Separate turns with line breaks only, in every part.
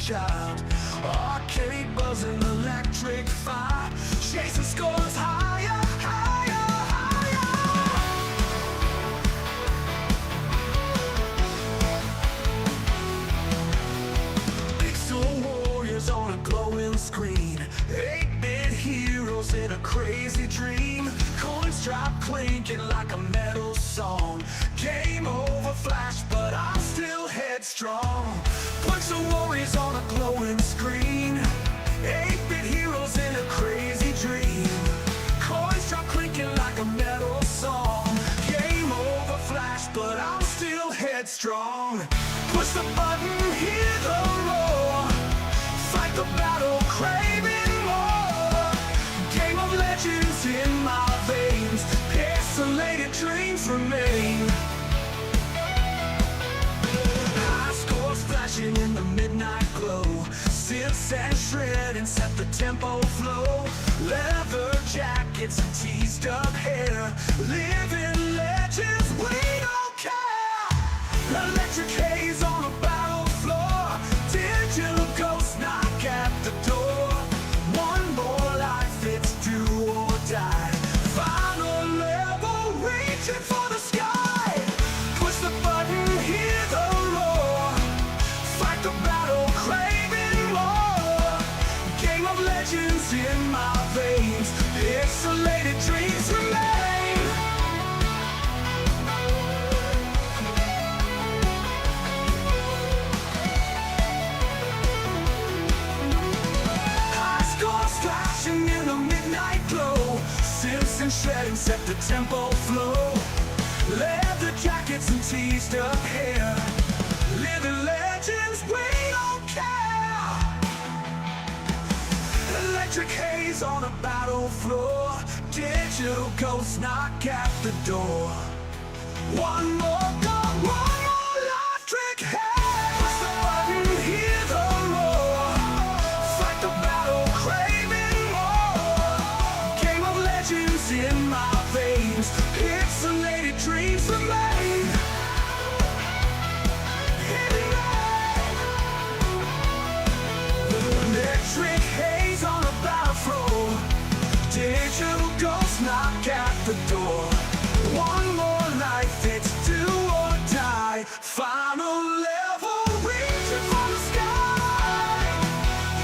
child. Arcade buzzing, electric fire, chasing scores higher, higher, higher. Pixel warriors on a glowing screen, 8-bit heroes in a crazy dream. Coins drop clinking like a metal song. Game over flash, but I'm still headstrong. Pixel warriors on a glowing screen, 8-bit heroes in a crazy dream. Coins drop clinking like a metal song. Game over flash, but I'm still headstrong. Push the button, hear the roar, fight the battle, craving more. Game of legends in my veins, pixelated dreams remain. High scores flashing in the midnight glow, synths and shred and set the tempo flow. Leather jackets and teased up hair, living legends, we don't care. Electric haze on a battle floor, digital ghosts knock at the door. One more life, it's do or die. Final level, reaching for the sky. Push the button, hear the roar, fight the battle, craving more. Game of legends in my veins, pixelated dreams remain. High scores flashing in the midnight glow, synths and shredding set the tempo flow. Leather jackets and teased up hair, living legends, we don't care. Electric haze on a battle floor, digital ghosts knock at the door. One more go, one more life, trick haze. Push the button, hear the roar, fight the battle, craving more. Game of legends in my veins, pixelated dreams remain. Electric haze on a battlefield, digital ghosts knock at the door. One more life, it's do or die. Final level, reaching for the sky.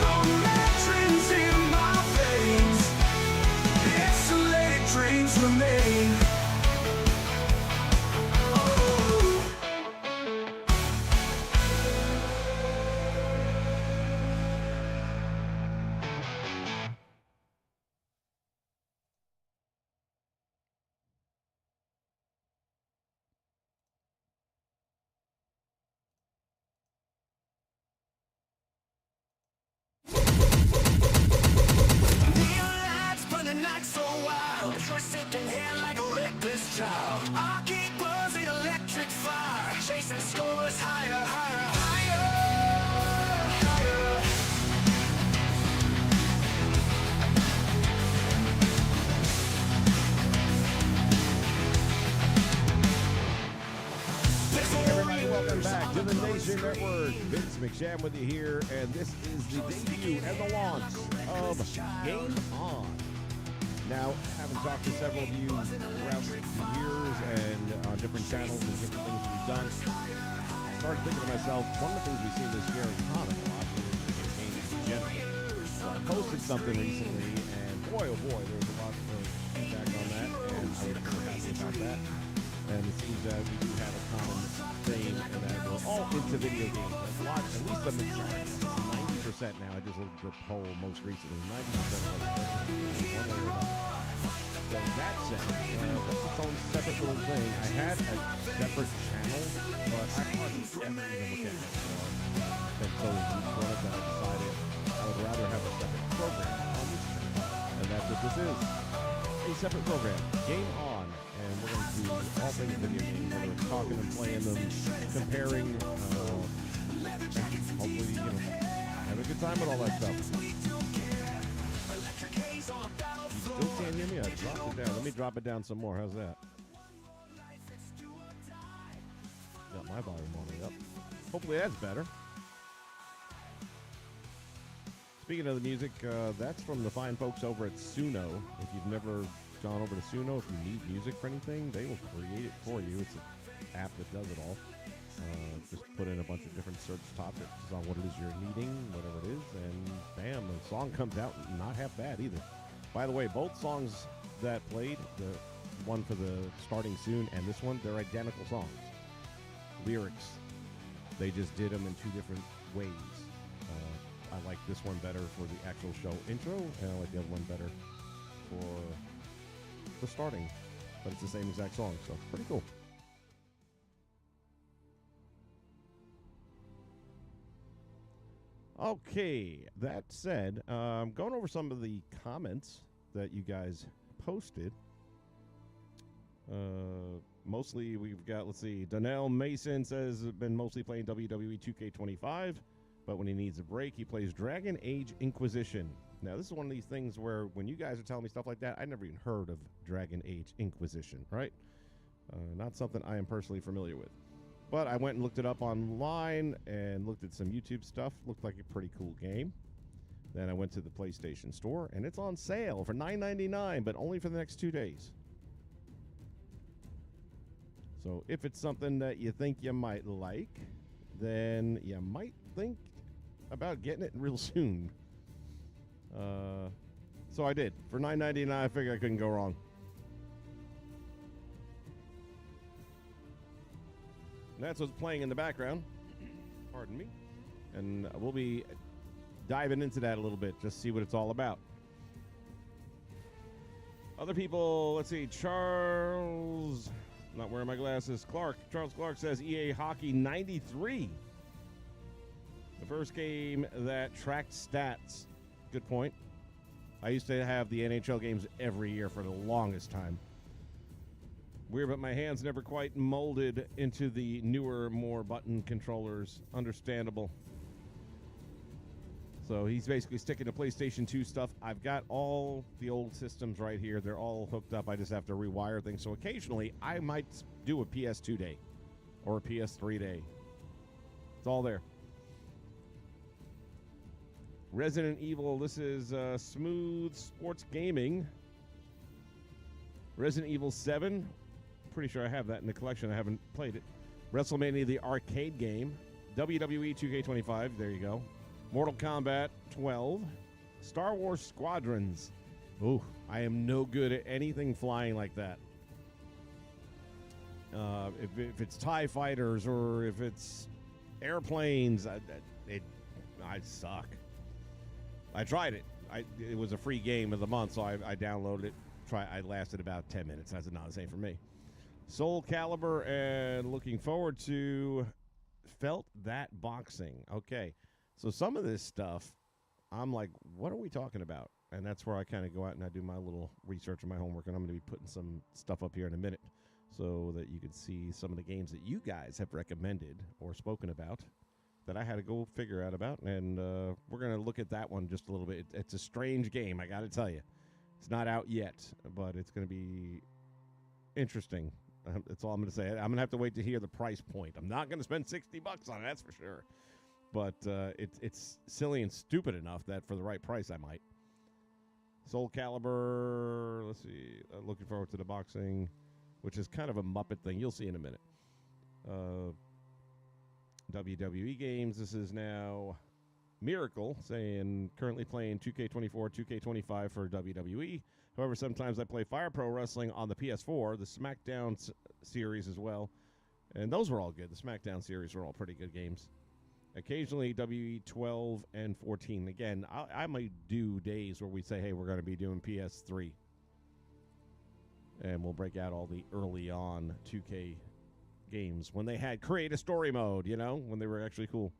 From veterans in my veins, pixelated dreams remain. Neon lights burn the night so wild, forsaken hand like a reckless child. Arcade buzzing, electric fire, chasing scores higher, higher, higher, higher.
Everybody, welcome back to the Nation Network. Vince McSham with you here, and this is the debut and the launch of Game On. Now, having talked to several of you throughout the years and on different channels and different things we've done, I started thinking to myself, one of the things we've seen this year in common a lot is games in general. So I posted something recently, and boy, oh boy, there was a lot of feedback on that, and I was really happy about that. And it seems that we do have a common theme, and that we're all into video games. A lot, at least the majority, 90% now. I just looked at the poll most recently. 90% of us are one way or another. So in that sense, that's its own separate little thing. I had a separate channel, but I hardly ever even look at it anymore. And so instead that I decided I would rather have a separate program on this channel, and that's what this is. A separate program, Game On. And we're going to do all things video games. We're going to be talking and playing them, comparing, hopefully, have a good time with all that stuff. You still can't hear me? I dropped it down. Let me drop it down some more. How's that? Got my volume all the way up. Hopefully that's better. Speaking of the music, that's from the fine folks over at Suno. If you've never gone over to Suno, if you need music for anything, they will create it for you. It's an app that does it all. Just put in a bunch of different search topics on what it is you're needing, whatever it is, and bam, the song comes out not half bad either. By the way, both songs that played, the one for the Starting Soon and this one, they're identical songs. Lyrics, they just did them in two different ways. I like this one better for the actual show intro, and I like the other one better for the starting. But it's the same exact song, so pretty cool. Okay, that said, I'm going over some of the comments that you guys posted. Mostly we've got, let's see, Donnell Mason says been mostly playing WWE 2K25, but when he needs a break, he plays Dragon Age Inquisition. Now, this is one of these things where when you guys are telling me stuff like that, I never even heard of Dragon Age Inquisition, right? Not something I am personally familiar with. But I went and looked it up online and looked at some YouTube stuff. Looked like a pretty cool game. Then I went to the PlayStation Store, and it's on sale for $9.99, but only for the next 2 days. So if it's something that you think you might like, then you might think about getting it real soon. So I did. For $9.99, I figured I couldn't go wrong. And that's what's playing in the background. Pardon me. And we'll be diving into that a little bit, just see what it's all about. Other people, let's see, Charles, not wearing my glasses, Charles Clark says EA Hockey 93. The first game that tracked stats. Good point. I used to have the NHL games every year for the longest time. Weird, but my hands never quite molded into the newer, more button controllers. Understandable. So he's basically sticking to PlayStation 2 stuff. I've got all the old systems right here. They're all hooked up. I just have to rewire things. So occasionally, I might do a PS2 day or a PS3 day. It's all there. Resident Evil, this is Smooth Sports Gaming. Resident Evil 7. Pretty sure I have that in the collection. I haven't played it. WrestleMania, the arcade game. WWE 2K25. There you go. Mortal Kombat 12. Star Wars Squadrons. Ooh, I am no good at anything flying like that. If it's TIE fighters or if it's airplanes, I suck. I tried it. It was a free game of the month, so I downloaded it. I lasted about 10 minutes. That's not the same for me. Soul Calibur, and looking forward to Felt That Boxing. Okay, so some of this stuff, I'm like, what are we talking about? And that's where I kind of go out and I do my little research and my homework, and I'm going to be putting some stuff up here in a minute so that you can see some of the games that you guys have recommended or spoken about that I had to go figure out about, and we're going to look at that one just a little bit. It's a strange game, I got to tell you. It's not out yet, but it's going to be interesting. That's all I'm going to say. I'm going to have to wait to hear the price point. I'm not going to spend $60 on it, that's for sure. But it's silly and stupid enough that for the right price, I might. Soul Calibur, let's see. Looking forward to the boxing, which is kind of a Muppet thing. You'll see in a minute. WWE games. This is now Miracle saying currently playing 2K24, 2K25 for WWE. However, sometimes I play Fire Pro Wrestling on the PS4, the SmackDown series as well. And those were all good. The SmackDown series were all pretty good games. Occasionally, WWE 12 and 14. Again, I might do days where we say, hey, we're going to be doing PS3. And we'll break out all the early on 2K games when they had create a story mode, you know, when they were actually cool.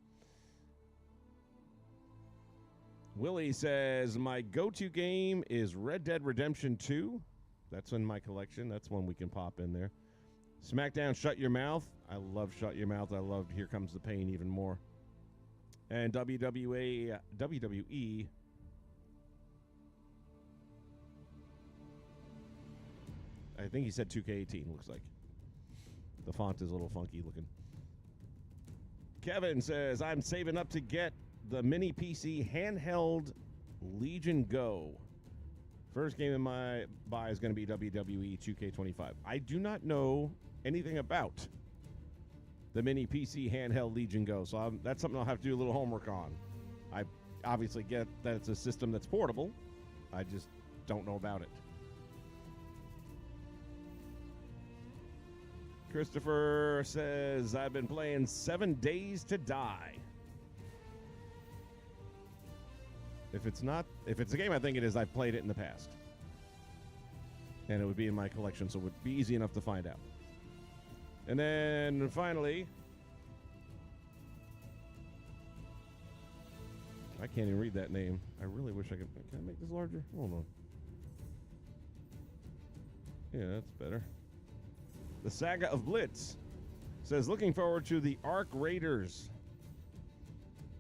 Willie says, my go-to game is Red Dead Redemption 2. That's in my collection. That's one we can pop in there. SmackDown Shut Your Mouth. I love Shut Your Mouth. I love Here Comes the Pain even more. And WWE. I think he said 2K18, looks like. The font is a little funky looking. Kevin says, I'm saving up to get the mini PC handheld Legion Go. First game in my buy is going to be WWE 2K25. I do not know anything about the mini PC handheld Legion Go, so that's something I'll have to do a little homework on. I obviously get that it's a system that's portable. I just don't know about it. Christopher says, I've been playing 7 Days to Die. If it's a game I think it is, I've played it in the past. And it would be in my collection, so it would be easy enough to find out. And then finally, I can't even read that name. I really wish I could. Can I make this larger? Hold on. Yeah, that's better. The Saga of Blitz says, looking forward to the Arc Raiders.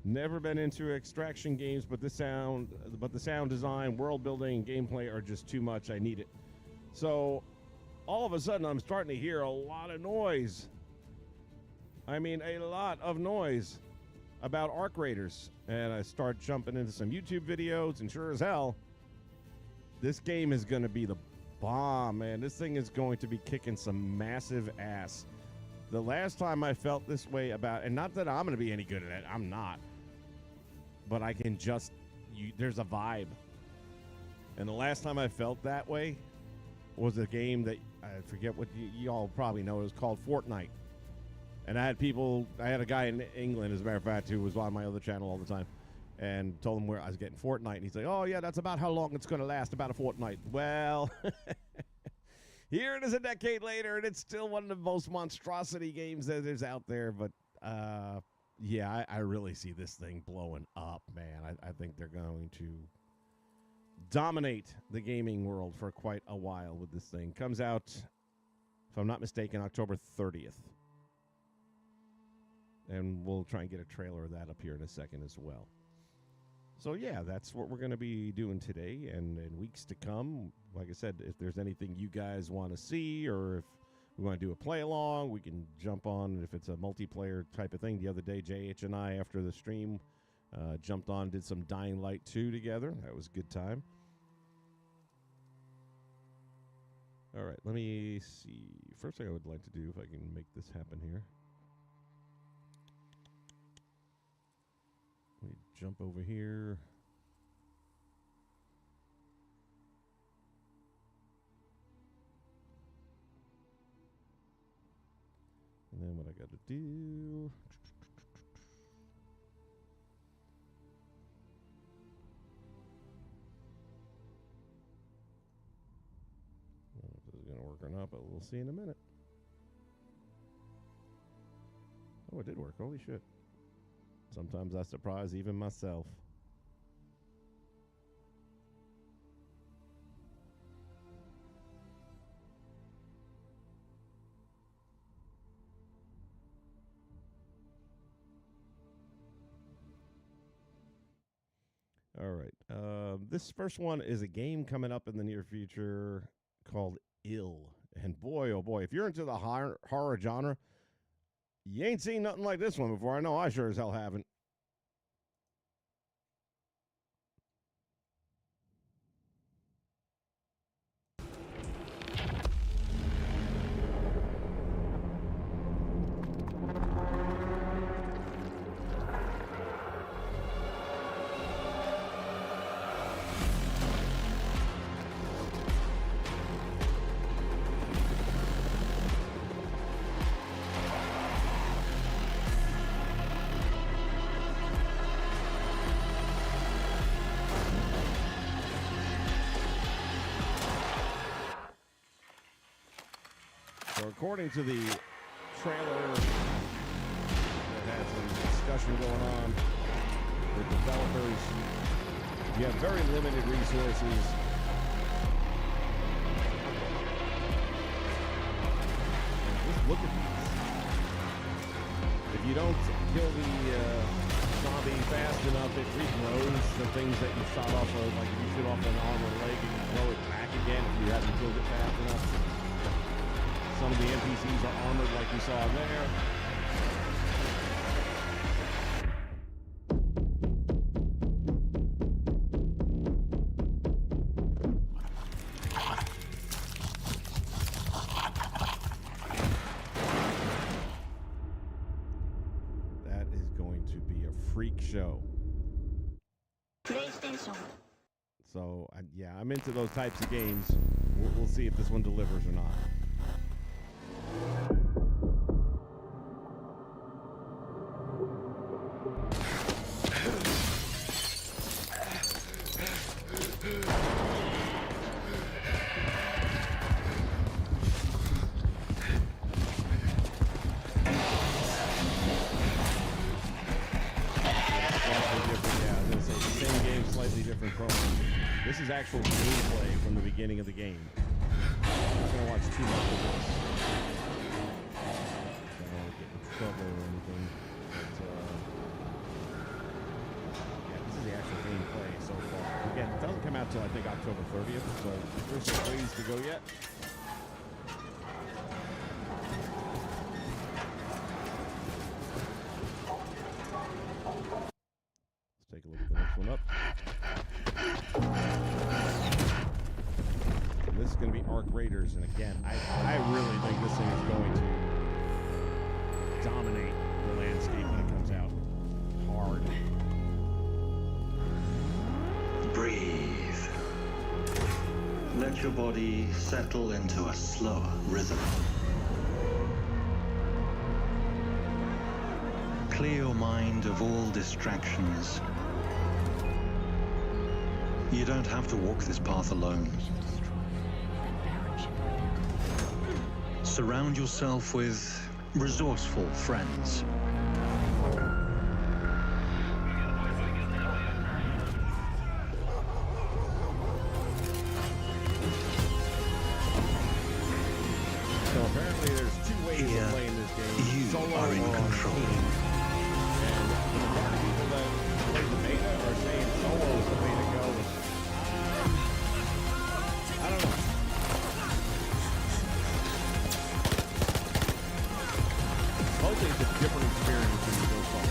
Never been into extraction games, but the sound design, world building, and gameplay are just too much. I need it. So, all of a sudden, I'm starting to hear a lot of noise. I mean, a lot of noise about Arc Raiders. And I start jumping into some YouTube videos, and sure as hell, this game is going to be the bomb, man. This thing is going to be kicking some massive ass. The last time I felt this way about, and not that I'm going to be any good at it, I'm not. But I can just, there's a vibe. And the last time I felt that way was a game that, I forget what you all probably know, it was called Fortnite. And I had a guy in England, as a matter of fact, who was on my other channel all the time, and told him where I was getting Fortnite. And he's like, oh, yeah, that's about how long it's going to last, about a fortnight. Well, here it is a decade later, and it's still one of the most monstrosity games that there's out there. But, yeah, I really see this thing blowing up, man. I think they're going to dominate the gaming world for quite a while with this thing. Comes out, if I'm not mistaken, October 30th. And we'll try and get a trailer of that up here in a second as well. So, yeah, that's what we're going to be doing today and in weeks to come. Like I said, if there's anything you guys want to see, or if we want to do a play-along, we can jump on if it's a multiplayer type of thing. The other day, JH and I, after the stream, jumped on, did some Dying Light 2 together. That was a good time. All right, let me see. First thing I would like to do, if I can make this happen here. Let me jump over here. And then what I got to do. I don't know if this is going to work or not, but we'll see in a minute. Oh, it did work. Holy shit. Sometimes I surprise even myself. All right. This first one is a game coming up in the near future called Ill. And boy, oh boy, if you're into the horror genre, you ain't seen nothing like this one before. I know I sure as hell haven't. According to the trailer that had some discussion going on with developers, you have very limited resources. Just look at these. If you don't kill the zombie fast enough, it regrows the things that you shot off of. Like if you shoot off an arm or leg, and you grow it back again if you haven't killed it fast enough. Some of the NPCs are armored like we saw there. show.
PlayStation.
So, yeah, I'm into those types of games. We'll see if this one delivers or not. This is actual gameplay from the beginning of the game. I'm not going to watch too much of this. I don't want to get in trouble or anything. But, yeah, this is the actual gameplay so far. Again, it doesn't come out till I think October 30th, so there's some ways to go yet. Let's take a look at the next one up. This is going to be Arc Raiders, and again, I really think this thing is going to dominate the landscape when it comes out. Hard.
Breathe. Let your body settle into a slower rhythm. Clear your mind of all distractions. You don't have to walk this path alone. Surround yourself with resourceful friends.
So apparently there's two ways of playing this game.
You
Solo
are in
or on
control.
team. And the majority of people that play the beta are saying solo is the way to go. I don't know. Mostly it's a different experience when you go solo.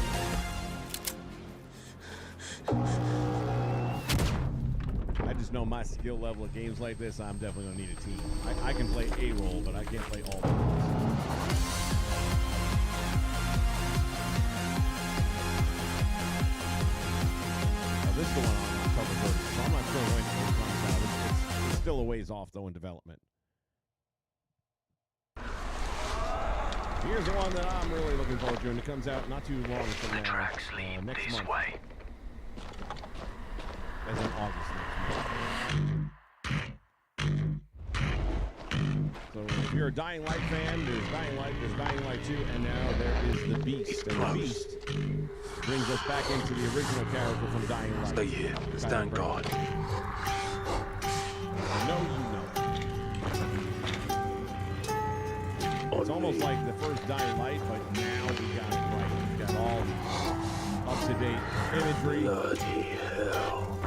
I just know my skill level of games like this, I'm definitely going to need a team. I can play a role, but I can't play all the roles. Now, this is the one on October 30th, so I'm not sure when it comes out. It's still a ways off, though, in development. Here's the one that I'm really looking forward to, and it comes out not too long from now, next month. As in August next month. So if you're a Dying Light fan, there's Dying Light, there's Dying Light 2, and now there is the Beast. And the Beast brings us back into the original character from Dying Light.
Stay here. Stand guard.
I know you know. It's almost like the first Dying Light, but now we got it right. We got all up-to-date imagery.
Bloody hell.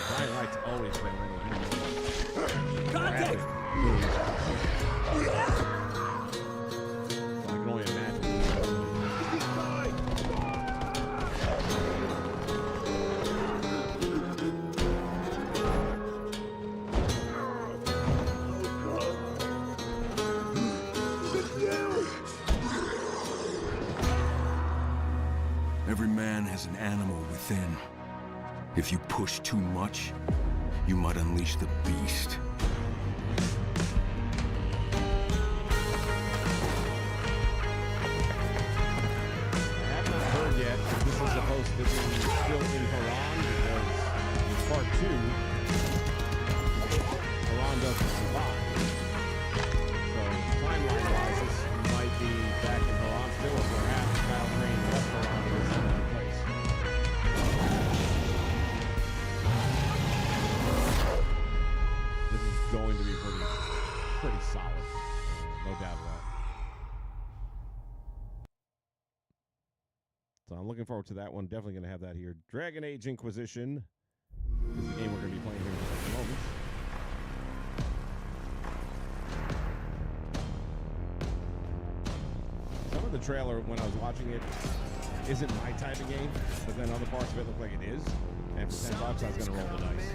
Dying Light's always been really
Contact!
I can only imagine.
Every man has an animal within. If you push too much, you might unleash the beast.
I have not heard yet if this is supposed to be still in Haran, because it's part 2. Haran doesn't survive. So timeline-wise, this might be back in Haran still, or perhaps Battle Train left Haran or some other place. This is going to be pretty solid. No doubt about it. So I'm looking forward to that one. Definitely going to have that here. Dragon Age Inquisition. This is the game we're going to be playing here in just a moment. Some of the trailer, when I was watching it, isn't my type of game, but then other parts of it look like it is. And for $10, I was going to roll the dice.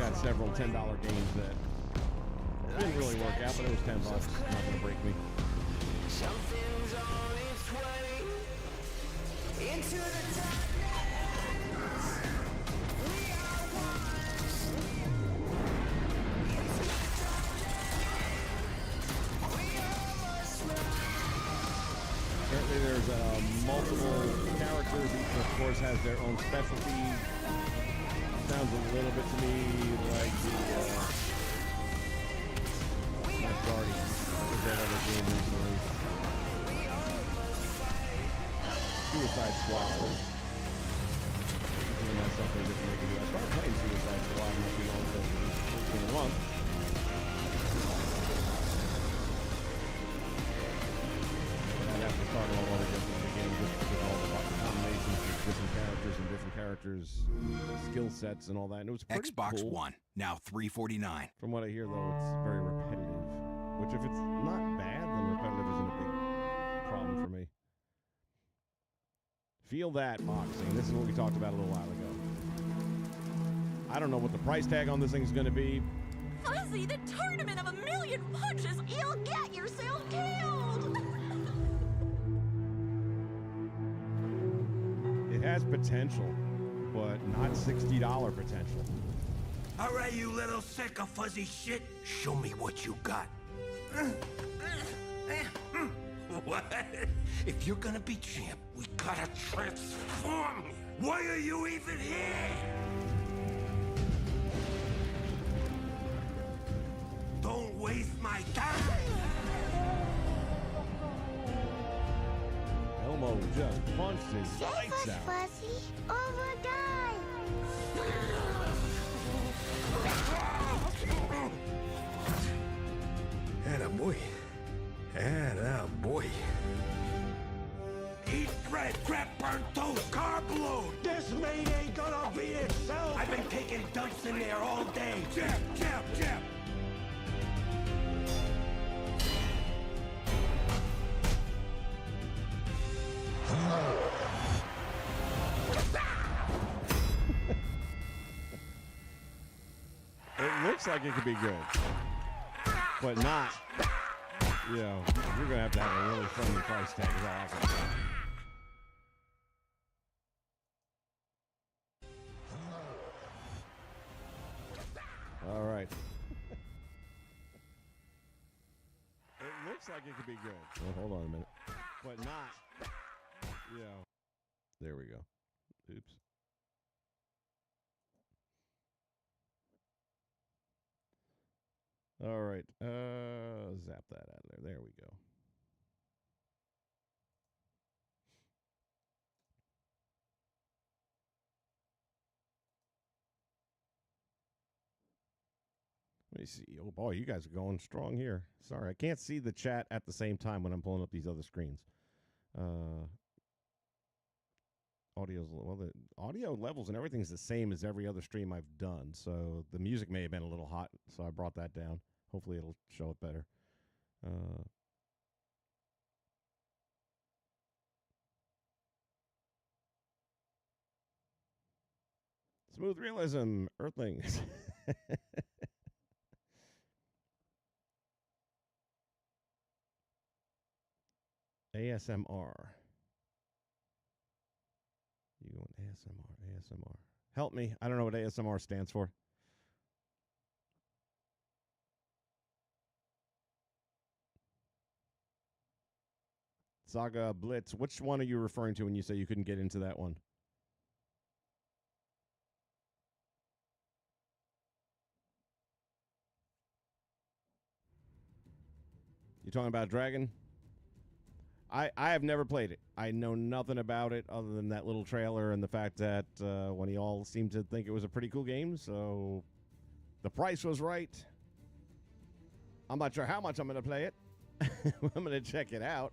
got several $10 games that didn't really work out, but it was $10. Not gonna break me.
Something's on its way into the darkness. We are one. Into the darkness. We almost
Apparently there's multiple characters. Each, of course, has their own specialty. Sounds a little bit to me like the not Guardian. What was that other game recently? Suicide Squad. Doing that something different they can do. I started playing Suicide Squad not too long ago. In a month. I'd have to start all over again just because all the combinations of different characters and different characters' skill sets and all that. And it was pretty
Xbox
cool.
One, now $349.
From what I hear, though, it's very repetitive. Which, if it's not bad, then repetitive isn't a big problem for me. Feel that boxing. This is what we talked about a little while ago. I don't know what the price tag on this thing is going to be.
Fuzzy, the tournament of a million punches, you'll get yourself killed!
It has potential, but not $60 potential.
All right, you little sack of fuzzy shit. Show me what you got. What? If you're gonna be champ, we gotta transform you. Why are you even here? Don't waste my time.
Elmo just punched his lights out.
Fuzzy, overdrive!
Attaboy. Attaboy. Eat bread, crap, burnt toast, carb load. This mate ain't gonna beat itself. I've been taking dumps in there all day. Jab, jab, jab.
It looks like it could be good, but not. You know, you're gonna have to have a really friendly price tag. Is all I can say. All right. It looks like it could be good. Well, hold on a minute, but not. You know, there we go. Oops. All right. Zap that out of there. There we go. Let me see. Oh boy, you guys are going strong here. Sorry, I can't see the chat at the same time when I'm pulling up these other screens. Audio's, well, the audio levels and everything's the same as every other stream I've done. So the music may have been a little hot, so I brought that down. Hopefully it'll show it better. Smooth realism, Earthlings. ASMR. You want ASMR. Help me. I don't know what ASMR stands for. Saga Blitz. Which one are you referring to when you say you couldn't get into that one? You talking about Dragon? I have never played it. I know nothing about it other than that little trailer and the fact that when you all seemed to think it was a pretty cool game, so the price was right. I'm not sure how much I'm going to play it. I'm going to check it out.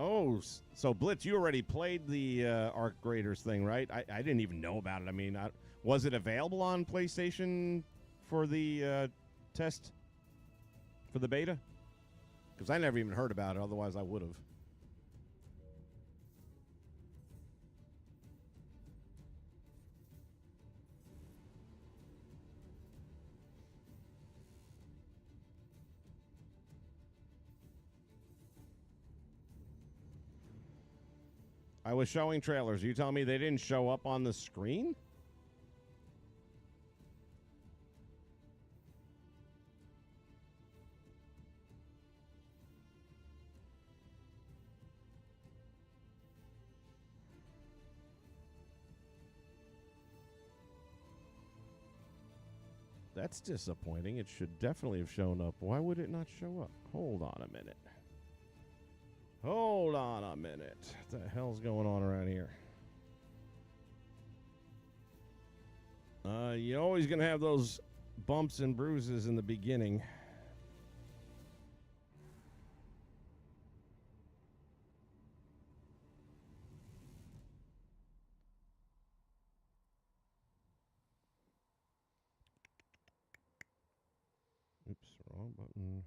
Oh, so Blitz, you already played the Arc Raiders thing, right? I didn't even know about it. I mean, was it available on PlayStation for the test for the beta? Because I never even heard about it. Otherwise, I would have. I was showing trailers. You tell me they didn't show up on the screen? That's disappointing. It should definitely have shown up. Why would it not show up? Hold on a minute. Hold on a minute. What the hell's going on around here? You're always going to have those bumps and bruises in the beginning. Oops, wrong button.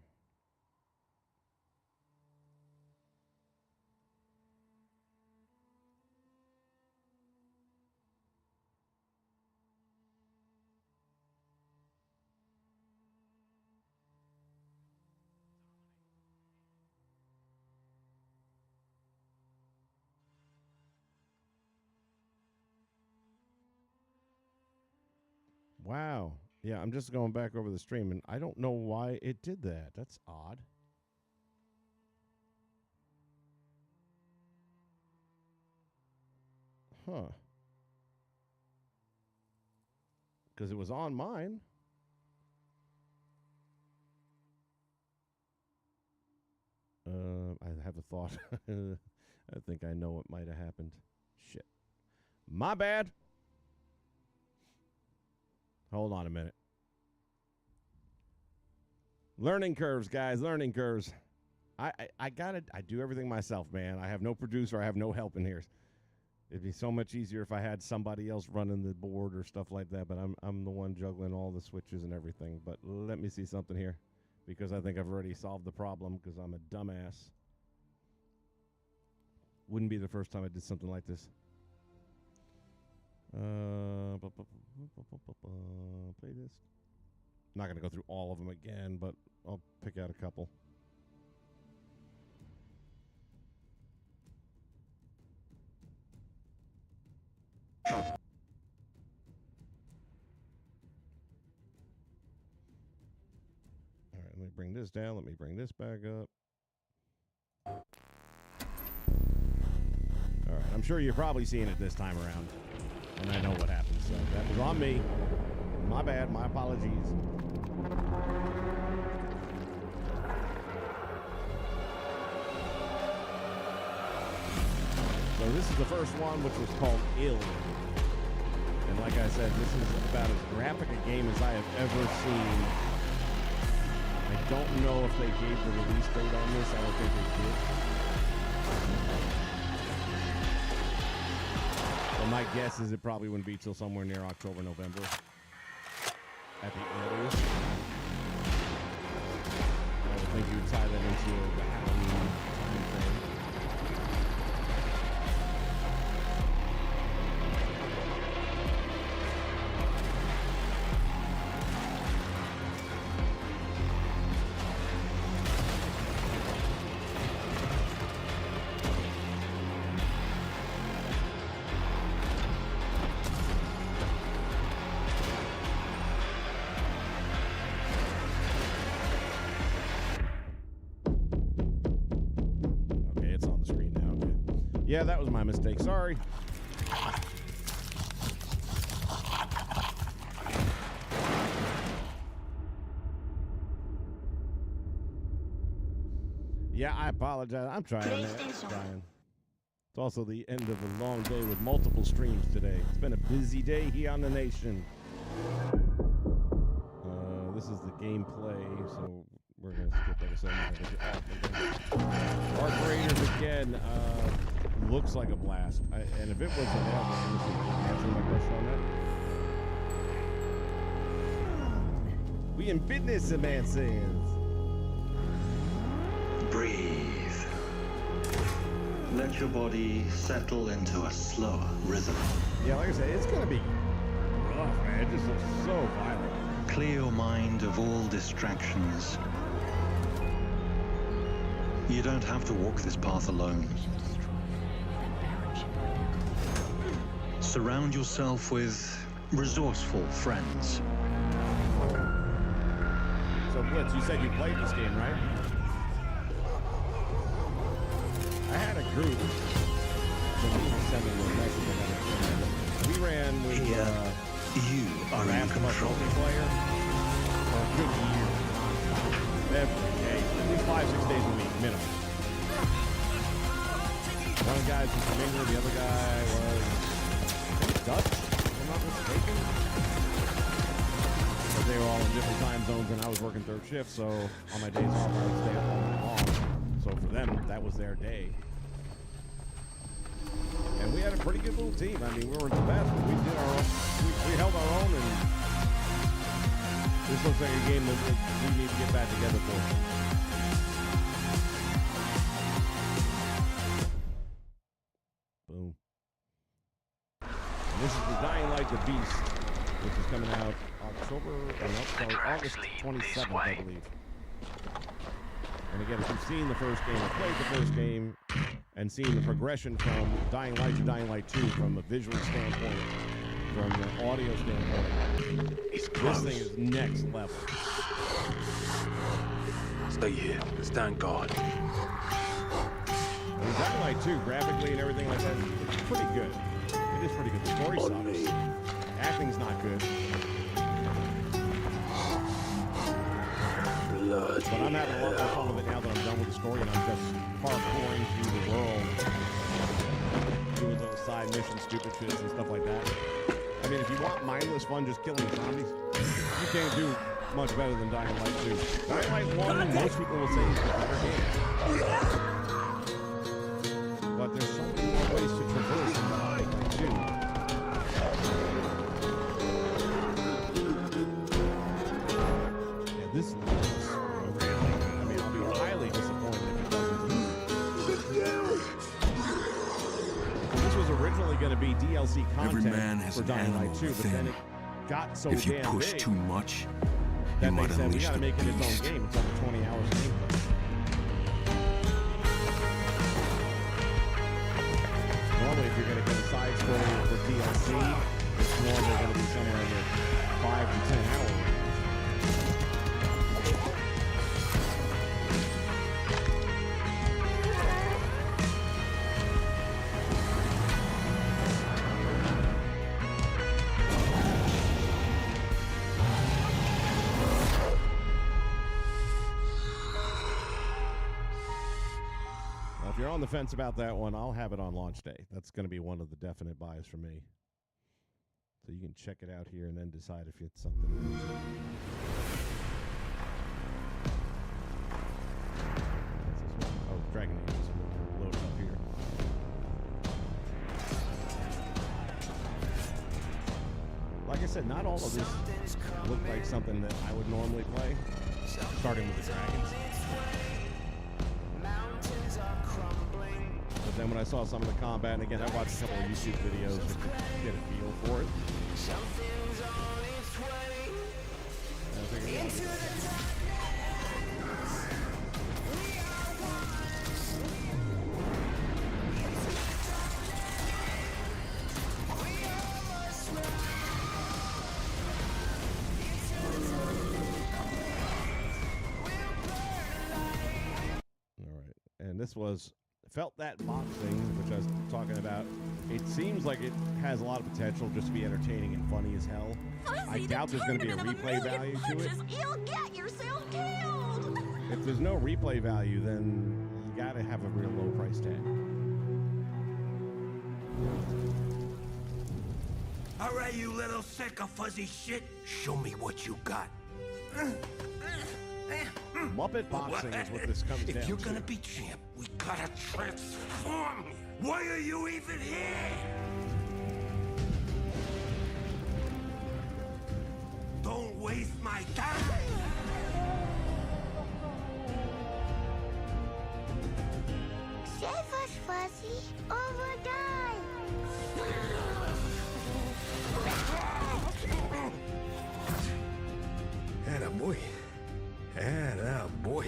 Wow. Yeah, I'm just going back over the stream, and I don't know why it did that. That's odd. Huh. Because it was on mine. I have a thought. I think I know what might have happened. Shit. My bad. Hold on a minute. Learning curves, guys. Learning curves. I got it. I do everything myself, man. I have no producer. I have no help in here. It'd be so much easier if I had somebody else running the board or stuff like that. But I'm the one juggling all the switches and everything. But let me see something here, because I think I've already solved the problem, because I'm a dumbass. Wouldn't be the first time I did something like this. Play this. Not going to go through all of them again, but I'll pick out a couple. All right, let me bring this down. Let me bring this back up. All right, I'm sure you're probably seeing it this time around, and I know what happened, so that was on me. My bad, my apologies. So this is the first one, which was called Ill. And like I said, this is about as graphic a game as I have ever seen. I don't know if they gave the release date on this. I don't think they did. But my guess is it probably wouldn't be till somewhere near October, November. At the earliest. I would think you would tie that into the Halloween time frame. Yeah, that was my mistake. Sorry. Yeah, I apologize. I'm trying, man. I'm trying. It's also the end of a long day with multiple streams today. It's been a busy day here on the nation. This is the gameplay, so we're going to skip, like I said. Arc Raiders again. Looks like a blast. And if it was available, answer my question on We in business, a man says.
Breathe. Let your body settle into a slower rhythm.
Yeah, like I said, it's gonna be rough, man. It just looks so violent.
Clear your mind of all distractions. You don't have to walk this path alone. Surround yourself with resourceful friends.
So Blitz, you said you played this game, right? I had a group. So we sent me a message about it. We ran with
You are in
Last of Us
control.
multiplayer for a good year. Every day, at least 5-6 days a week, minimum. One guy was from England, the other guy was Dutch, if I'm not mistaken. But they were all in different time zones, and I was working third shift, so on my days off, I would stay up all night long. So for them, that was their day. And we had a pretty good little team. I mean, we weren't the best, but we did our own. We held our own, and this looks like a game that we need to get back together for. Boom. And this is the Dying Light the Beast, which is coming out August 27th, I believe. And again, if you've seen the first game or played the first game and seen the progression from Dying Light to Dying Light 2 from a visual standpoint, from an audio standpoint, this thing is next level.
Stay here. Stand guard.
And Dying Light 2, graphically and everything like that, it's pretty good. It is pretty good. The story sucks. Acting's not good.
Blood.
But I'm having a lot more fun with it now that I'm done with the story and I'm just parkouring through the world, doing those side mission stupid shits and stuff like that. I mean, if you want mindless fun just killing zombies, you can't do much better than Dying Light 2. Dying Light 1, most people will say is the better game. But there's so many more ways to traverse in Dying Light 2. Yeah, this looks really, I mean, I'll be highly disappointed if it doesn't. This was originally going to be DLC
Every man
content
has
for
an
Dying Light
animal
2, but then
within.
it got so
If you
damn
push
big
too much, you
that
might
they said we
unleash
got to
the
make it its
beast.
own game. It's over 20 hours of gameplay. Normally, if you're going to get a side story for DLC, it's normally going to be somewhere in the 5 to 10 hour range. Now, if you're on the fence about that one, I'll have it on launch day. That's going to be one of the definite buys for me. So you can check it out here and then decide if it's something. Oh, Dragon Age is loaded up here. Like I said, not all of this looked like something that I would normally play, starting with the dragons. But then when I saw some of the combat, and again, I watched a couple of YouTube videos just to get a feel for it. I figured, all right, and this was Felt That Boxing, which I was talking about. It seems like it has a lot of potential just to be entertaining and funny as hell. I doubt there's going to be a replay value to it.
You'll get yourself killed.
If there's no replay value, then you got to have a real low price tag.
All right, you little sack of fuzzy shit. Show me what you got.
Muppet Boxing is what this comes down
If you're
to.
gonna be champ, we gotta transform. Why are you even here? Don't waste my time.
pussy or die.
Attaboy. Attaboy.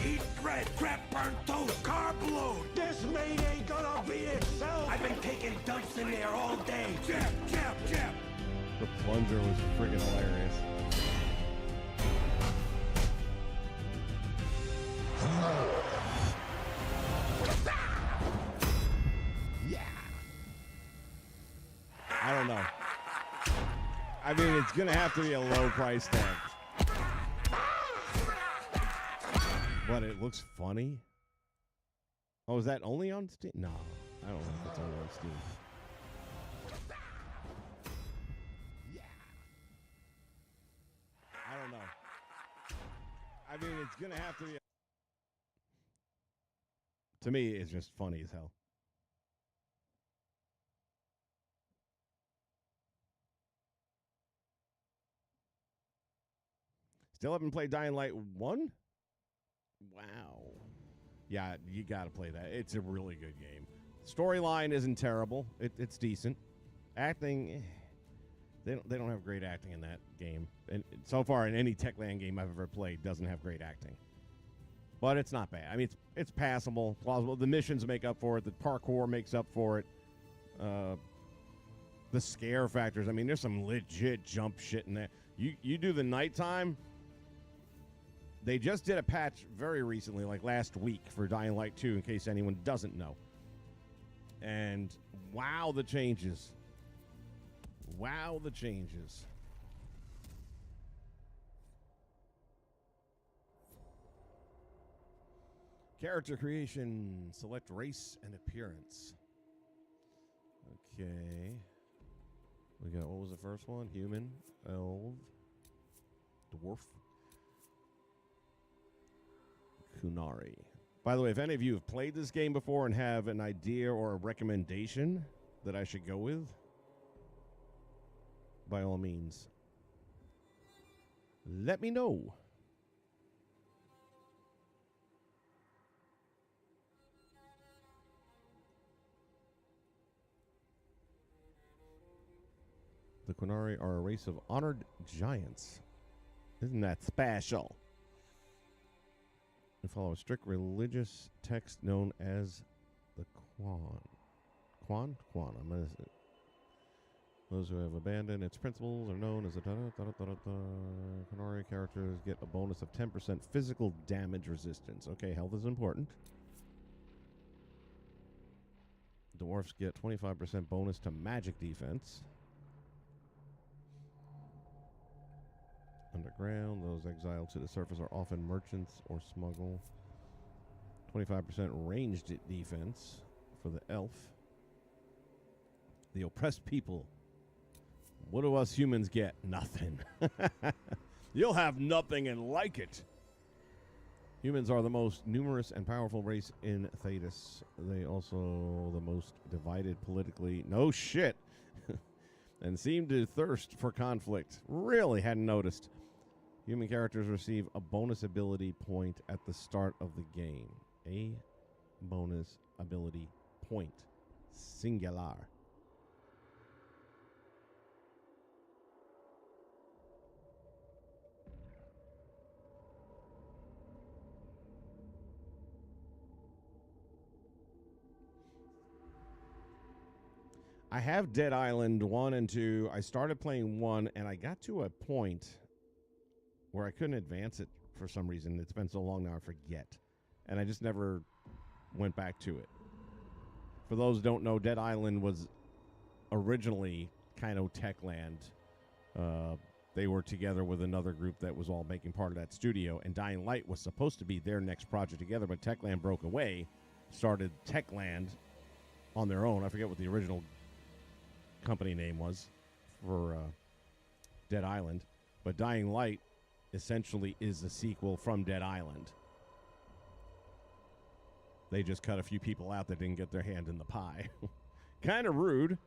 Eat bread, grab burnt toast, carb load. This meat ain't gonna beat itself. I've been taking dumps in there all day. Jab, jab, jab.
The plunger was friggin' hilarious. Yeah. I don't know. I mean, it's gonna have to be a low price tag. But it looks funny. Oh, is that only on Steam? No, I don't know if it's only on Steam. Yeah. I don't know. I mean, it's gonna have to be. To me, it's just funny as hell. Still haven't played Dying Light 1? Wow. Yeah, you got to play that. It's a really good game. Storyline isn't terrible. It's decent. Acting, they don't have great acting in that game. And so far, in any Techland game I've ever played, doesn't have great acting. But it's not bad. I mean, it's passable, plausible. The missions make up for it. The parkour makes up for it. The scare factors. I mean, there's some legit jump shit in there. You do the nighttime. They just did a patch very recently, like last week, for Dying Light 2, in case anyone doesn't know. And wow, the changes. Wow, the changes. Character creation. Select race and appearance. Okay. We got, what was the first one? Human, elf, dwarf, Kunari. By the way, if any of you have played this game before and have an idea or a recommendation that I should go with, by all means, let me know. The Kunari are a race of honored giants. Isn't that special? They follow a strict religious text known as the Quan. Quan? I'm going to say. Those who have abandoned its principles are known as the Kunari characters get a bonus of 10% physical damage resistance. Okay, health is important. Dwarfs get 25% bonus to magic defense. Underground, those exiled to the surface are often merchants or smuggle. 25% ranged defense for the elf. The oppressed people. What do us humans get? Nothing. You'll have nothing and like it. Humans are the most numerous and powerful race in Thedas. They also the most divided politically. No shit. And seem to thirst for conflict. Really hadn't noticed. Human characters receive a bonus ability point at the start of the game. A bonus ability point. Singular. I have Dead Island 1 and 2. I started playing 1, and I got to a point where I couldn't advance it for some reason. It's been so long now I forget. And I just never went back to it. For those who don't know, Dead Island was originally kind of Techland. They were together with another group that was all making part of that studio, and Dying Light was supposed to be their next project together, but Techland broke away, started Techland on their own. I forget what the original company name was for Dead Island, but Dying Light essentially is a sequel from Dead Island. They just cut a few people out that didn't get their hand in the pie. Kind of rude,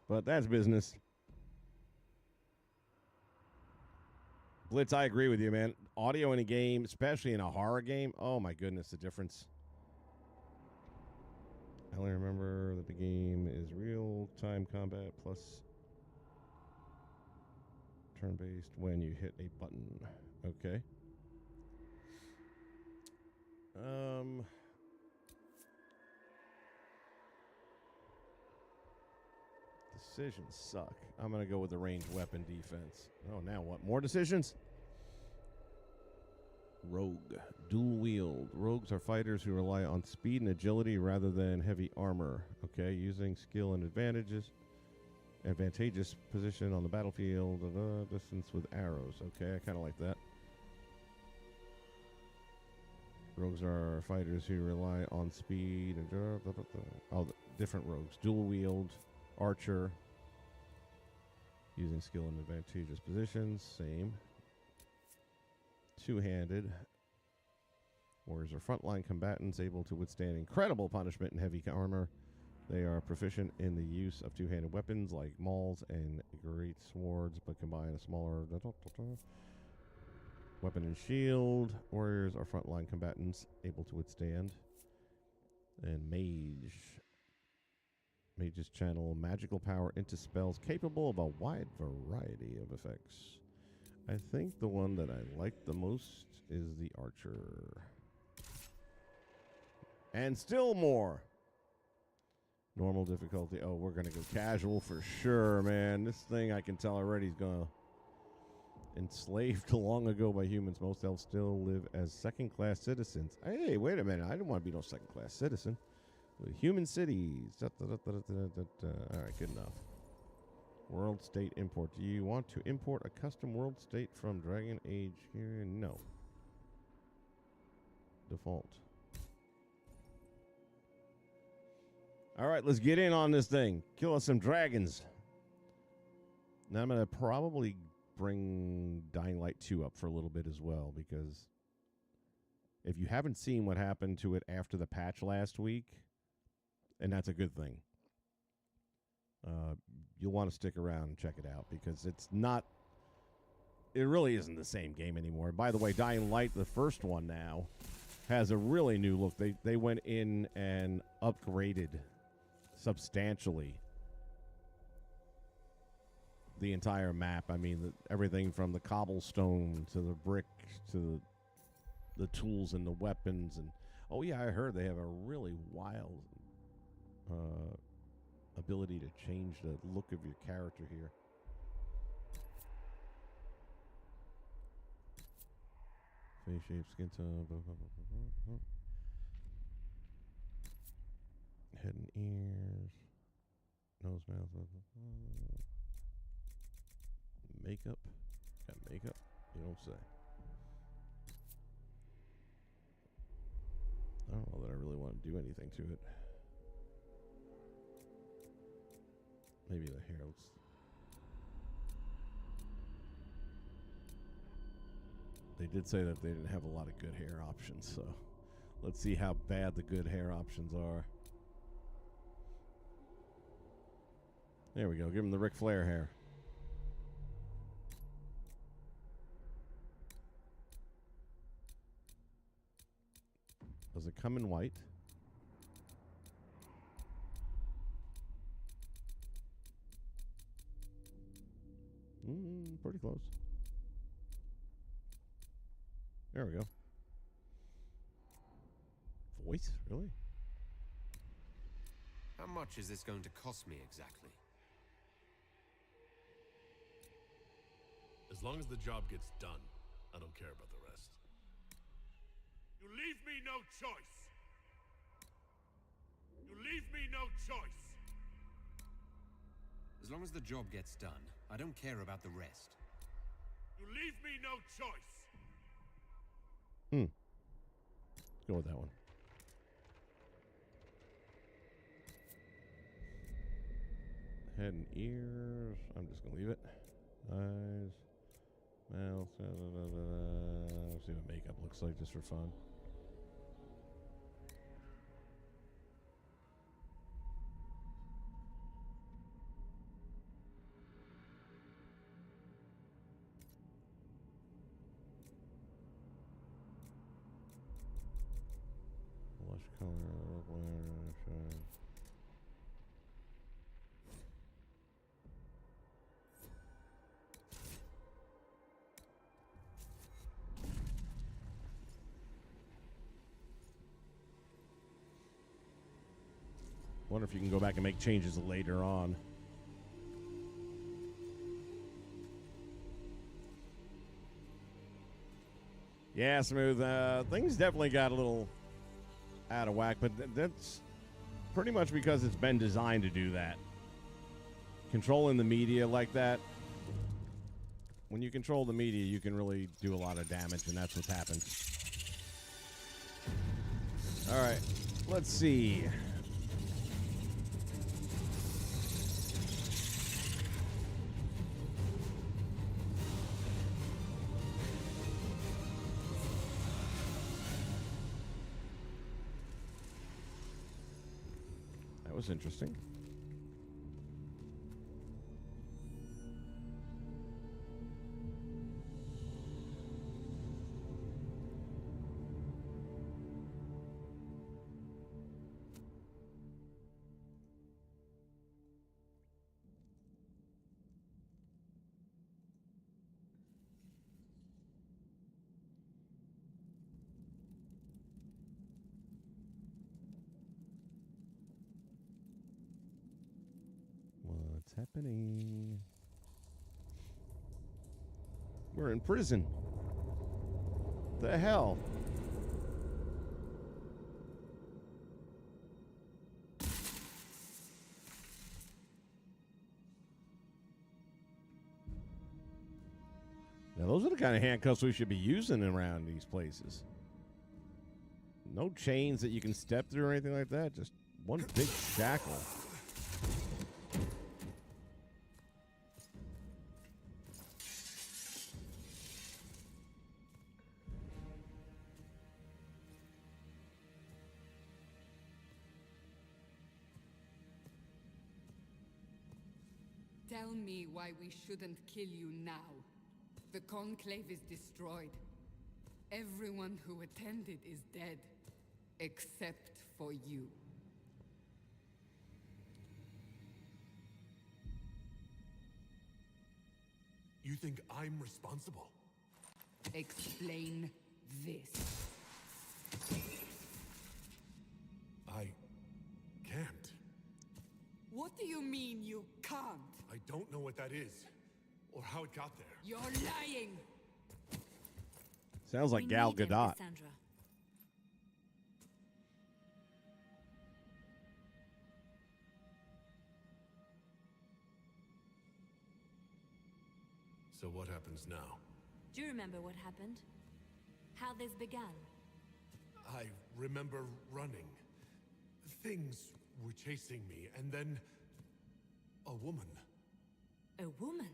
but that's business. Blitz, I agree with you, man. Audio in a game, especially in a horror game, oh my goodness, the difference. I only remember that the game is real-time combat plus turn-based when you hit a button. Okay. Decisions suck. I'm going to go with the ranged weapon defense. Oh, now what? More decisions? Rogue. Dual wield. Rogues are fighters who rely on speed and agility rather than heavy armor. Okay, using skill and advantageous position on the battlefield. Distance with arrows. Okay, I kind of like that. Rogues are fighters who rely on speed. Oh, different rogues. Dual wield. Archer. Using skill in advantageous positions. Same. Two-handed. Warriors are frontline combatants able to withstand incredible punishment in heavy armor. They are proficient in the use of two-handed weapons like mauls and great swords, but combine a smaller weapon and shield. Warriors are frontline combatants able to withstand. And mage. Mages channel magical power into spells capable of a wide variety of effects. I think the one that I like the most is the archer. And still more. Normal difficulty. Oh, we're going to go casual for sure, man. This thing I can tell already is going to... Enslaved long ago by humans, most elves still live as second-class citizens. Hey, wait a minute. I didn't want to be no second-class citizen. Human cities. All right, good enough. World state import. Do you want to import a custom world state from Dragon Age here? No. Default. All right, let's get in on this thing. Kill us some dragons. Now I'm going to probably bring Dying Light 2 up for a little bit as well, because if you haven't seen what happened to it after the patch last week, and that's a good thing, you'll want to stick around and check it out, because it really isn't the same game anymore. By the way, Dying Light, the first one now, has a really new look. They went in and upgraded substantially the entire map. I mean, everything from the cobblestone to the brick to the tools and the weapons. And oh yeah, I heard they have a really wild ability to change the look of your character here. Face shape, skin tone, head and ears, nose, mouth, makeup. Got makeup? You don't say. I don't know that I really want to do anything to it. Maybe the hair. They did say that they didn't have a lot of good hair options, so let's see how bad the good hair options are. There we go. Give him the Ric Flair hair. Does it come in white? Pretty close. There we go. Voice? Really?
How much is this going to cost me exactly?
As long as the job gets done, I don't care about the rest. You leave me no choice! You leave me no choice!
As long as the job gets done, I don't care about the rest.
You leave me no choice!
Go with that one. Head and ears. I'm just going to leave it. Eyes. Mouth. Let's see what makeup looks like just for fun. Blush color. Wonder if you can go back and make changes later on. Yeah, Smooth. Things definitely got a little out of whack, but that's pretty much because it's been designed to do that. Controlling the media like that. When you control the media, you can really do a lot of damage, and that's what's happened. All right, let's see. That was interesting. What's happening? We're in prison. The hell? Now, those are the kind of handcuffs we should be using around these places. No chains that you can step through or anything like that. Just one big shackle.
Tell me why we shouldn't kill you now. The Conclave is destroyed. Everyone who attended is dead. Except for you.
You think I'm responsible?
Explain this.
I can't.
What do you mean you can't?
I don't know what that is, or how it got there.
You're lying!
Sounds like Gal Gadot.
Cassandra.
So what happens now?
Do you remember what happened? How this began?
I remember running. Things were chasing me, and then a woman.
A woman?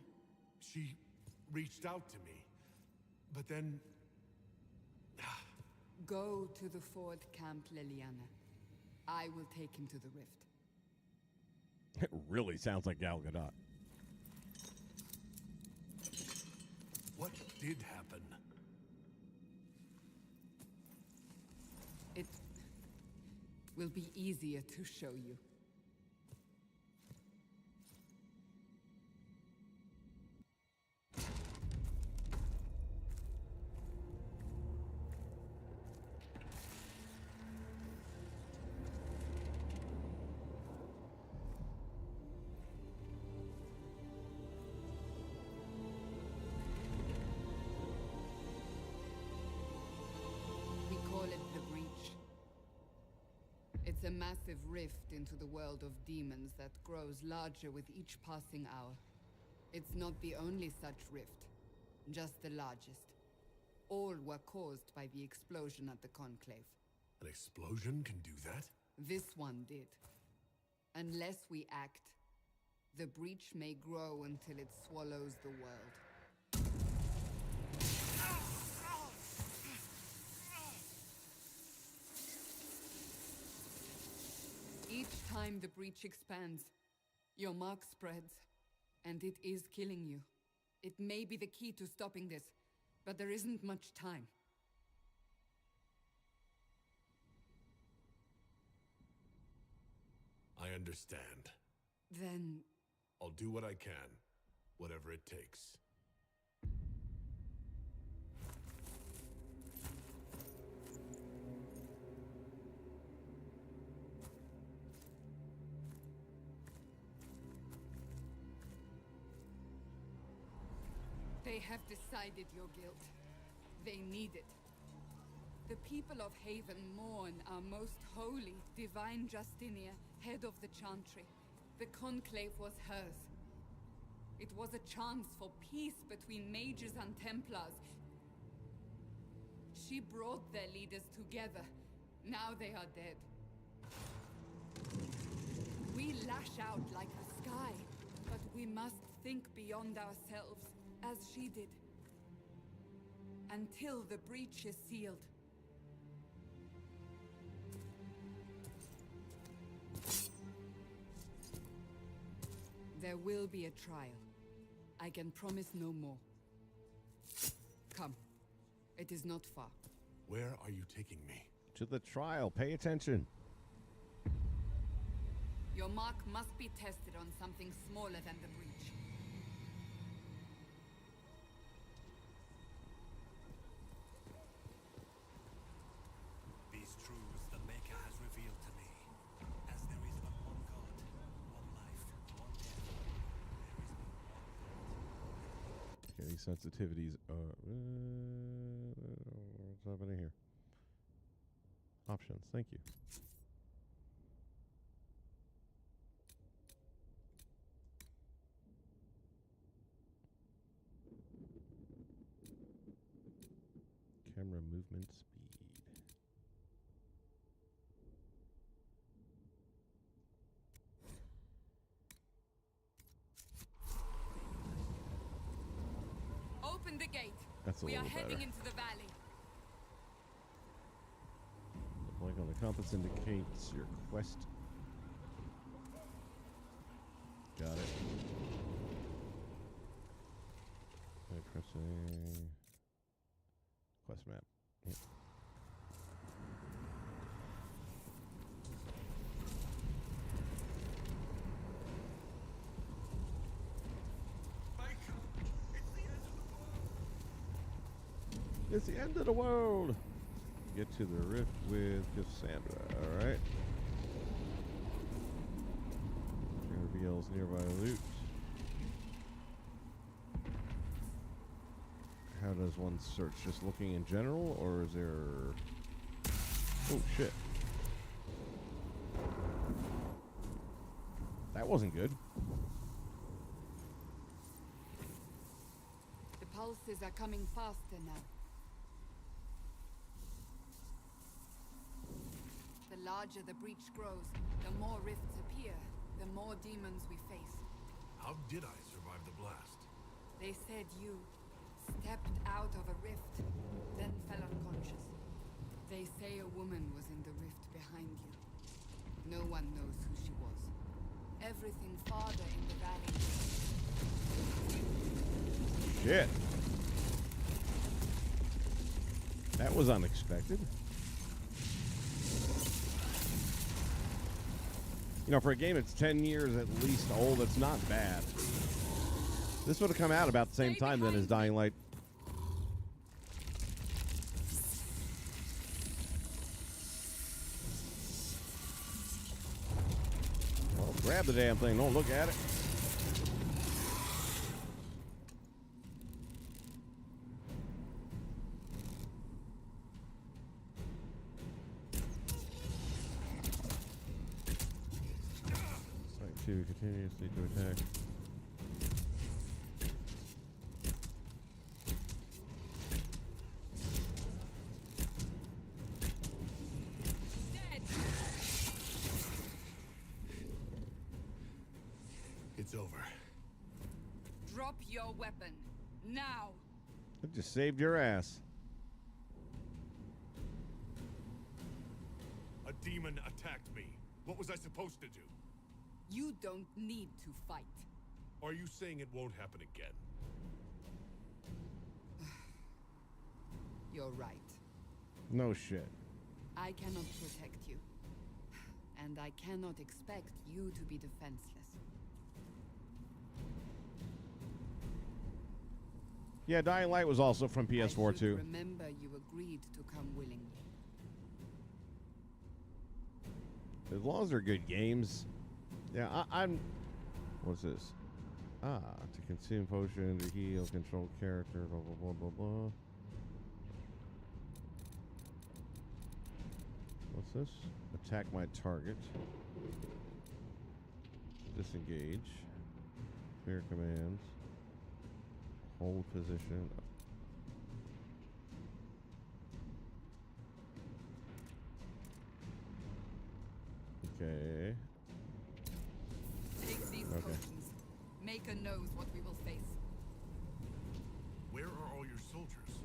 She reached out to me, but then
Go to the Ford Camp, Leliana. I will take him to the rift.
It really sounds like Gal Gadot.
what did happen?
It will be easier to show you. We call it the Breach. It's a massive rift into the world of demons that grows larger with each passing hour. It's not the only such rift, just the largest. All were caused by the explosion at the Conclave.
An explosion can do that?
This one did. Unless we act, the breach may grow until it swallows the world. Each time the breach expands, your mark spreads, and it is killing you. It may be the key to stopping this, but there isn't much time.
I understand.
Then
I'll do what I can, whatever it takes.
They have decided your guilt. They need it. The people of Haven mourn our most holy, divine Justinia, head of the Chantry. The Conclave was hers. It was a chance for peace between mages and Templars. She brought their leaders together. Now they are dead. We lash out like the sky, but we must think beyond ourselves, as she did. Until the breach is sealed. There will be a trial. I can promise no more. Come. It is not far.
Where are you taking me?
To the trial. Pay attention.
Your mark must be tested on something smaller than the breach.
These truths the Maker has revealed to me. As there is but one God, one life, one death, there is but one.
Okay, these sensitivities are... what's happening here? Options. Thank you. Camera movement speed.
Open the gate.
That's a
we are
little
heading
better.
into the valley.
The blank on the compass indicates your quest. Got it. Okay, pressing quest map. Yep. It's the end of the world. Get to the rift with Cassandra. All right. Reveals nearby loot. How does one search? Just looking in general, or is there... Oh, shit. That wasn't good.
The pulses are coming faster now. The larger the breach grows, the more rifts appear, the more demons we face.
How did I survive the blast?
They said you stepped out of a rift, then fell unconscious. They say a woman was in the rift behind you. No one knows who she was. Everything farther in the valley.
Shit. That was unexpected. You know, for a game that's 10 years at least old, it's not bad. This would have come out about the same time then as Dying Light. Well, grab the damn thing. Don't look at it. Site 2 continuously to attack.
It's over.
Drop your weapon. Now!
It just saved your ass.
A demon attacked me. What was I supposed to do?
You don't need to fight.
Are you saying it won't happen again?
You're right.
No shit.
I cannot protect you. And I cannot expect you to be defenseless.
Yeah, Dying Light was also from PS4
I should
too.
remember you agreed to come willingly.
As long as they're good games. Yeah, I'm... What's this? To consume potion, to heal, control character, blah, blah, blah, blah, blah. What's this? Attack my target. Disengage. Clear commands. Hold position. Okay.
Take these potions. Maker knows what we will face.
Where are all your soldiers?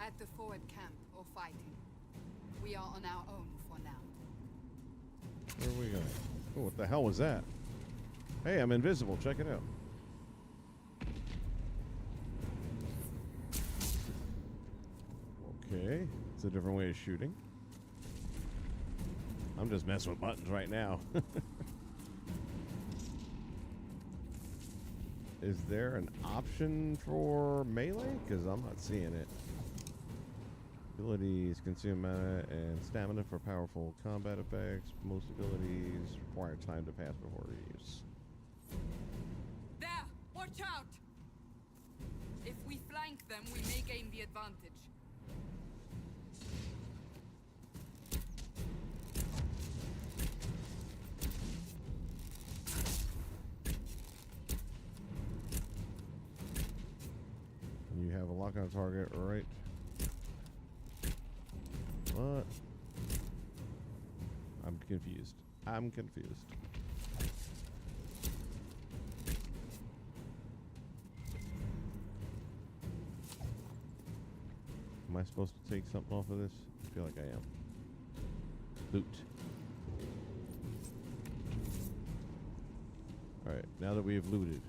At the forward camp or fighting. We are on our own for now.
Where are we going? Oh, what the hell was that? Hey, I'm invisible. Check it out. Okay. It's a different way of shooting. I'm just messing with buttons right now. Is there an option for melee? Because I'm not seeing it. Abilities consume mana and stamina for powerful combat effects. Most abilities require time to pass before use.
There! Watch out! If we flank them, we may gain the advantage.
You have a lock on target, right? What? I'm confused. I'm confused. Am I supposed to take something off of this? I feel like I am. Loot. Alright, now that we have looted.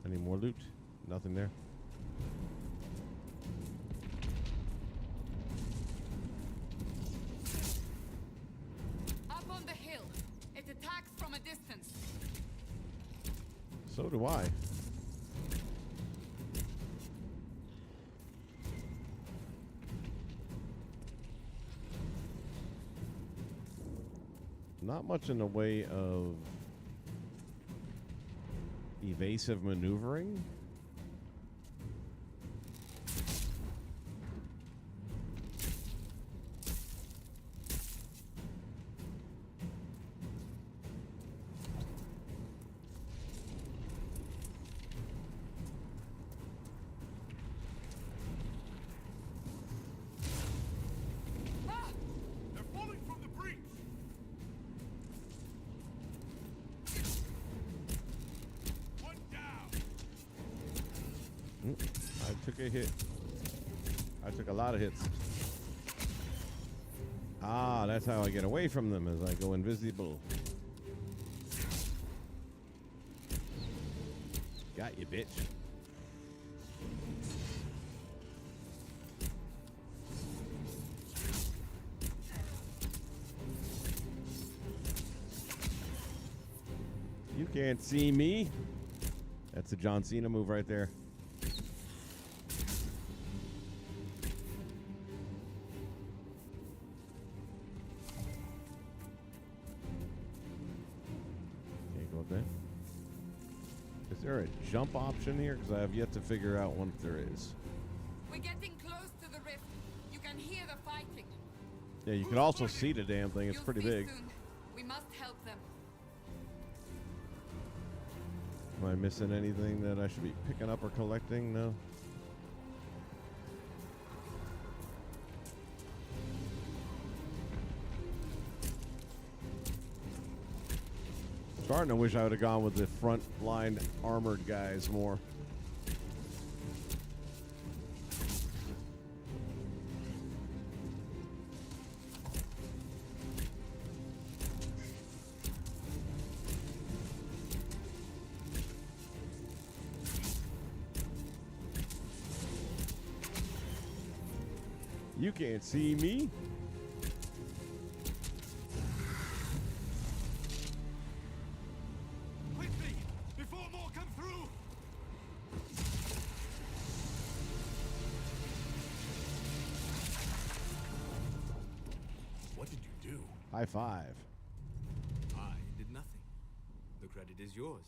Any more loot? Nothing there? So do I. Not much in the way of evasive maneuvering. I took a hit. I took a lot of hits. Ah, that's how I get away from them, as I go invisible. Got you, bitch. You can't see me. That's a John Cena move right there. Can't go up there. Is there a jump option here? Because I have yet to figure out one if there is.
We're getting close to the rift. You can hear the fighting.
Yeah, you can also see the damn thing. It's pretty big.
Soon. We must help them.
Am I missing anything that I should be picking up or collecting? No. Starting to wish I would have gone with the front line armored guys more. You can't see me.
Quickly, before more come through. What did you do?
High five.
I did nothing. The credit is yours.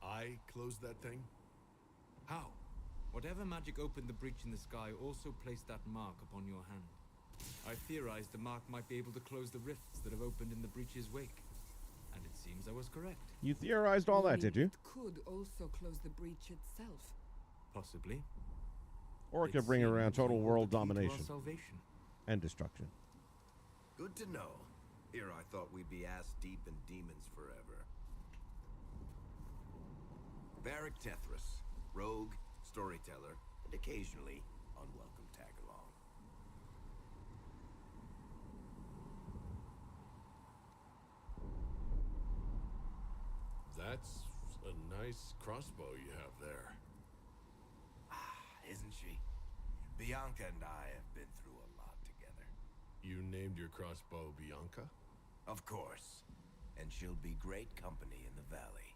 I closed that thing? How?
Whatever magic opened the breach in the sky also placed that mark upon your hand. I theorized the mark might be able to close the rifts that have opened in the breach's wake. And it seems I was correct.
You theorized all that, did you?
It could also close the breach itself.
Possibly.
Or it could bring around total world domination
Salvation.
and destruction.
Good to know. Here I thought we'd be ass deep in demons forever. Varric Tethras, rogue, storyteller, and occasionally unwelcome tag-along.
That's a nice crossbow you have there.
Isn't she? Bianca and I have been through a lot together.
You named your crossbow Bianca?
Of course. And she'll be great company in the valley.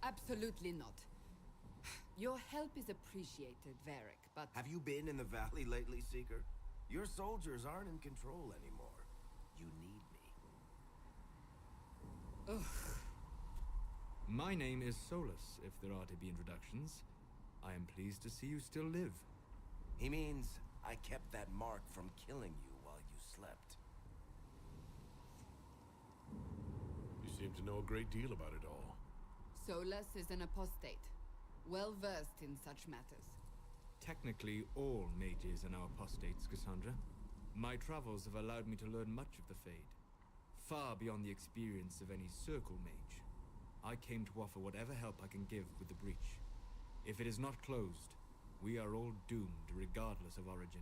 Absolutely not. Your help is appreciated, Varric, but...
Have you been in the valley lately, Seeker? Your soldiers aren't in control anymore. You need me.
Ugh. My name is Solus, if there are to be introductions. I am pleased to see you still live.
He means I kept that mark from killing you while you slept.
You seem to know a great deal about it all.
Solus is an apostate, well-versed in such matters.
Technically, all mages are now apostates, Cassandra. My travels have allowed me to learn much of the Fade, far beyond the experience of any circle mage. I came to offer whatever help I can give with the breach. If it is not closed, we are all doomed regardless of origin.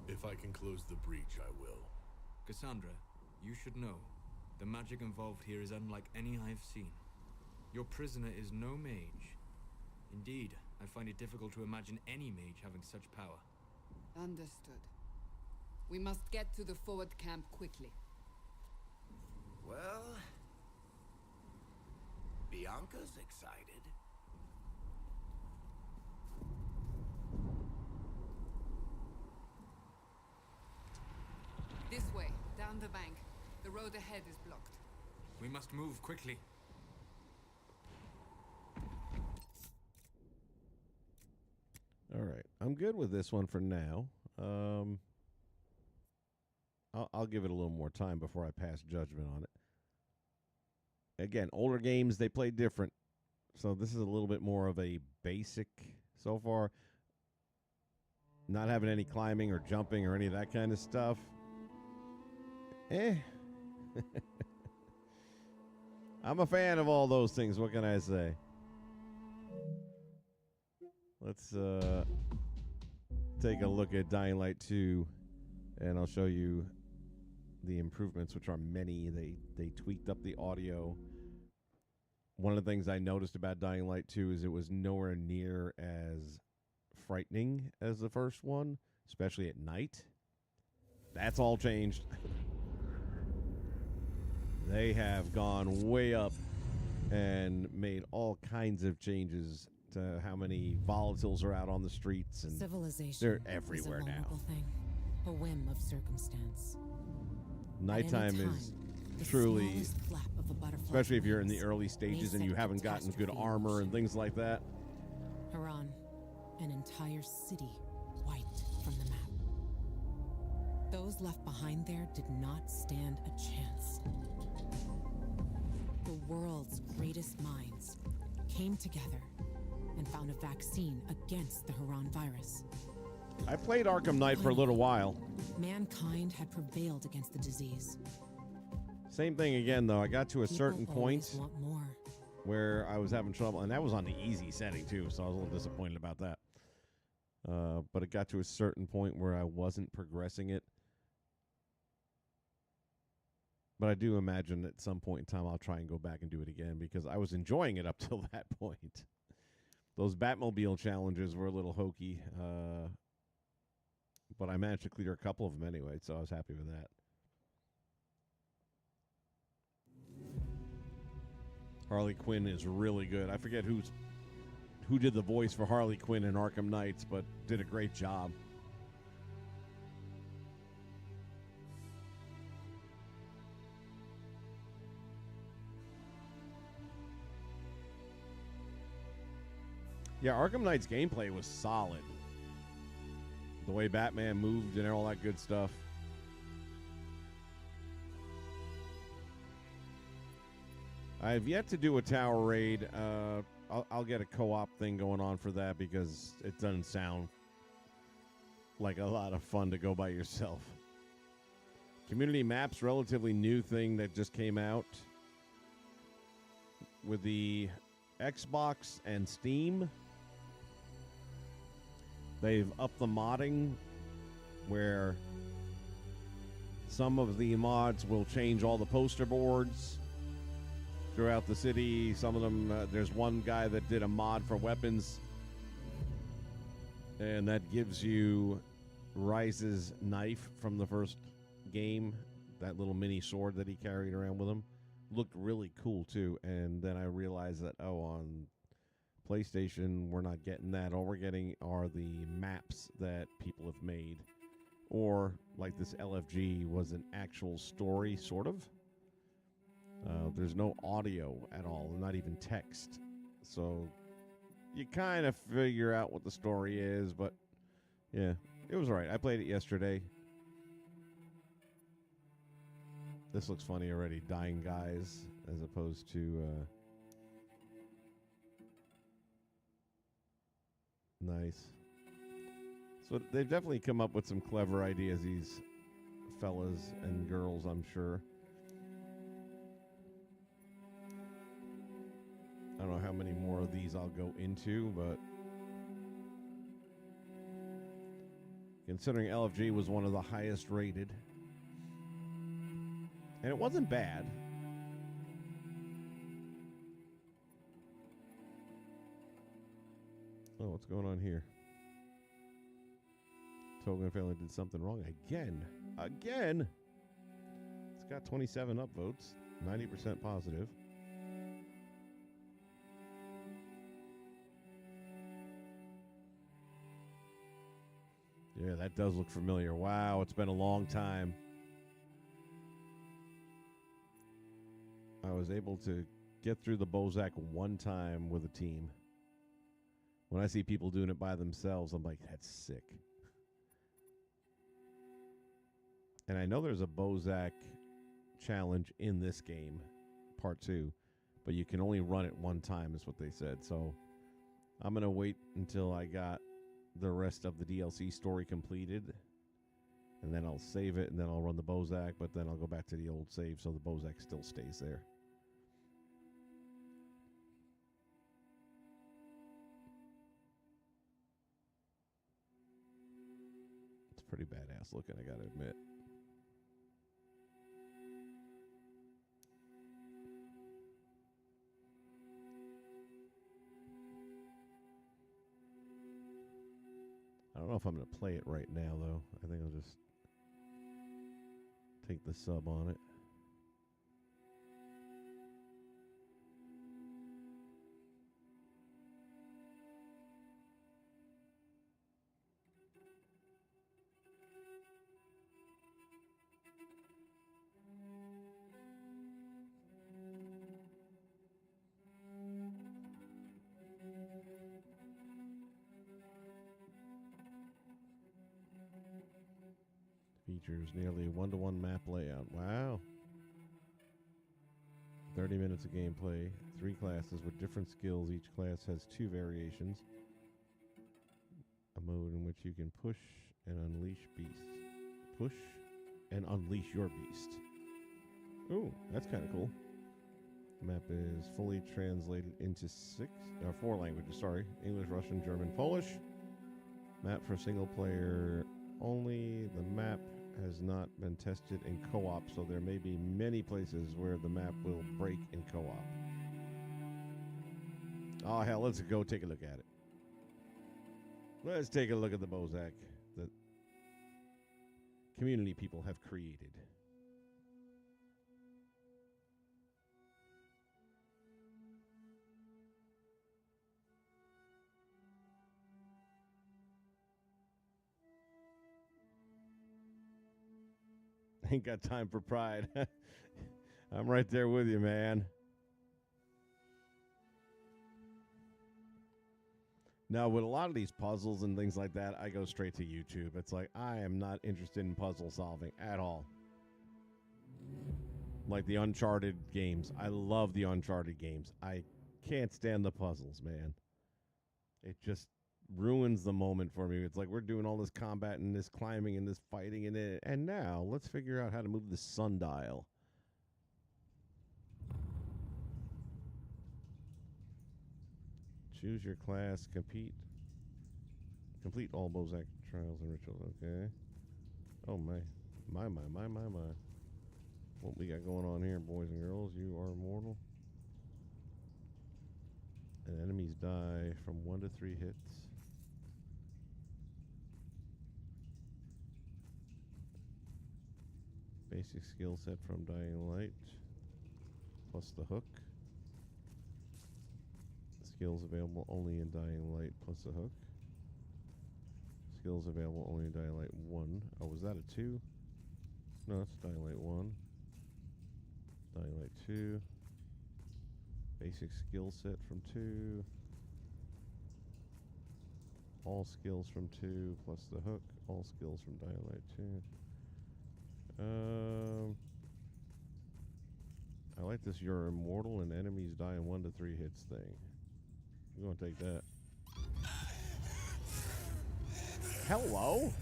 If I can close the breach, I will.
Cassandra, you should know, the magic involved here is unlike any I've seen. Your prisoner is no mage. Indeed, I find it difficult to imagine any mage having such power.
Understood. We must get to the forward camp quickly.
Well... Bianca's excited.
This way, down the bank. The road ahead is blocked.
We must move quickly.
All right. I'm good with this one for now. I'll give it a little more time before I pass judgment on it. Again, older games, they play different. So this is a little bit more of a basic so far. Not having any climbing or jumping or any of that kind of stuff. I'm a fan of all those things. What can I say? Let's take a look at Dying Light 2, and I'll show you the improvements, which are many. They tweaked up the audio. One of the things I noticed about Dying Light 2 is it was nowhere near as frightening as the first one, especially at night. That's all changed. They have gone way up and made all kinds of changes to how many volatiles are out on the streets, and
civilization
they're everywhere
is a
now.
Thing, a whim of circumstance.
Nighttime is truly, especially if you're in the early stages and you haven't gotten good armor and things like that.
Haran, an entire city wiped from the map. Those left behind there did not stand a chance. The world's greatest minds came together and found a vaccine against the Haran virus.
I played Arkham Knight for a little while.
Mankind had prevailed against the disease.
Same thing again, though. I got to a certain point
want more.
where I was having trouble, and that was on the easy setting, too, so I was a little disappointed about that. But it got to a certain point where I wasn't progressing it. But I do imagine at some point in time I'll try and go back and do it again, because I was enjoying it up till that point. Those Batmobile challenges were a little hokey, but I managed to clear a couple of them anyway, so I was happy with that. Harley Quinn is really good. I forget who did the voice for Harley Quinn in Arkham Knights, but did a great job. Yeah, Arkham Knight's gameplay was solid. The way Batman moved and all that good stuff. I've yet to do a tower raid. I'll get a co-op thing going on for that because it doesn't sound like a lot of fun to go by yourself. Community maps, relatively new thing that just came out with the Xbox and Steam. They've upped the modding where some of the mods will change all the poster boards throughout the city. Some of them, there's one guy that did a mod for weapons, and that gives you Rise's knife from the first game, that little mini sword that he carried around with him. Looked really cool too. And then I realized that, on PlayStation, we're not getting that. All we're getting are the maps that people have made. Or, like this LFG was an actual story, sort of. There's no audio at all, not even text. So you kind of figure out what the story is, but yeah, it was all right. I played it yesterday. This looks funny already. Dying guys as opposed to nice. So they've definitely come up with some clever ideas, these fellas and girls, I'm sure. I don't know how many more of these I'll go into, but considering LFG was one of the highest rated, and it wasn't bad. Oh, what's going on here? Togan family did something wrong again. Again! It's got 27 upvotes, 90% positive. Yeah, that does look familiar. Wow, it's been a long time. I was able to get through the Bozak one time with a team. When I see people doing it by themselves, I'm like, that's sick. And I know there's a Bozak challenge in this game, part 2, but you can only run it one time, is what they said. So I'm going to wait until I got the rest of the DLC story completed, and then I'll save it, and then I'll run the Bozak, but then I'll go back to the old save so the Bozak still stays there. It's pretty badass looking, I gotta admit. I don't know if I'm going to play it right now, though. I think I'll just take the sub on it. Features nearly 1-to-1 map layout. Wow. 30 minutes of gameplay. 3 classes with different skills. Each class has 2 variations. A mode in which you can push and unleash beasts. Push and unleash your beast. Ooh, that's kind of cool. The map is fully translated into 4 languages. Sorry. English, Russian, German, Polish. Map for single player only. The map has not been tested in co-op, so there may be many places where the map will break in co-op. Oh, hell, let's go take a look at it. Let's take a look at the Bozak that community people have created. Ain't got time for pride. I'm right there with you, man. Now, with a lot of these puzzles and things like that, I go straight to YouTube. It's like, I am not interested in puzzle solving at all. Like the Uncharted games. I love the Uncharted games. I can't stand the puzzles, man. It just ruins the moment for me. It's like we're doing all this combat and this climbing and this fighting and it, and now let's figure out how to move the sundial. Choose your class, complete all Bozak trials and rituals. Okay. Oh my. What we got going on here, boys and girls? You are immortal. And enemies die from 1 to 3 hits. Basic skill set from Dying Light. Plus the hook. Skills available only in Dying Light plus the hook. Skills available only in Dying Light 1. Oh, was that a 2? No, it's Dying Light 1. Dying Light 2. Basic skill set from 2. All skills from 2 plus the hook. All skills from Dying Light 2. I like this you're immortal and enemies die in 1 to 3 hits thing. We're going to take that. Hello?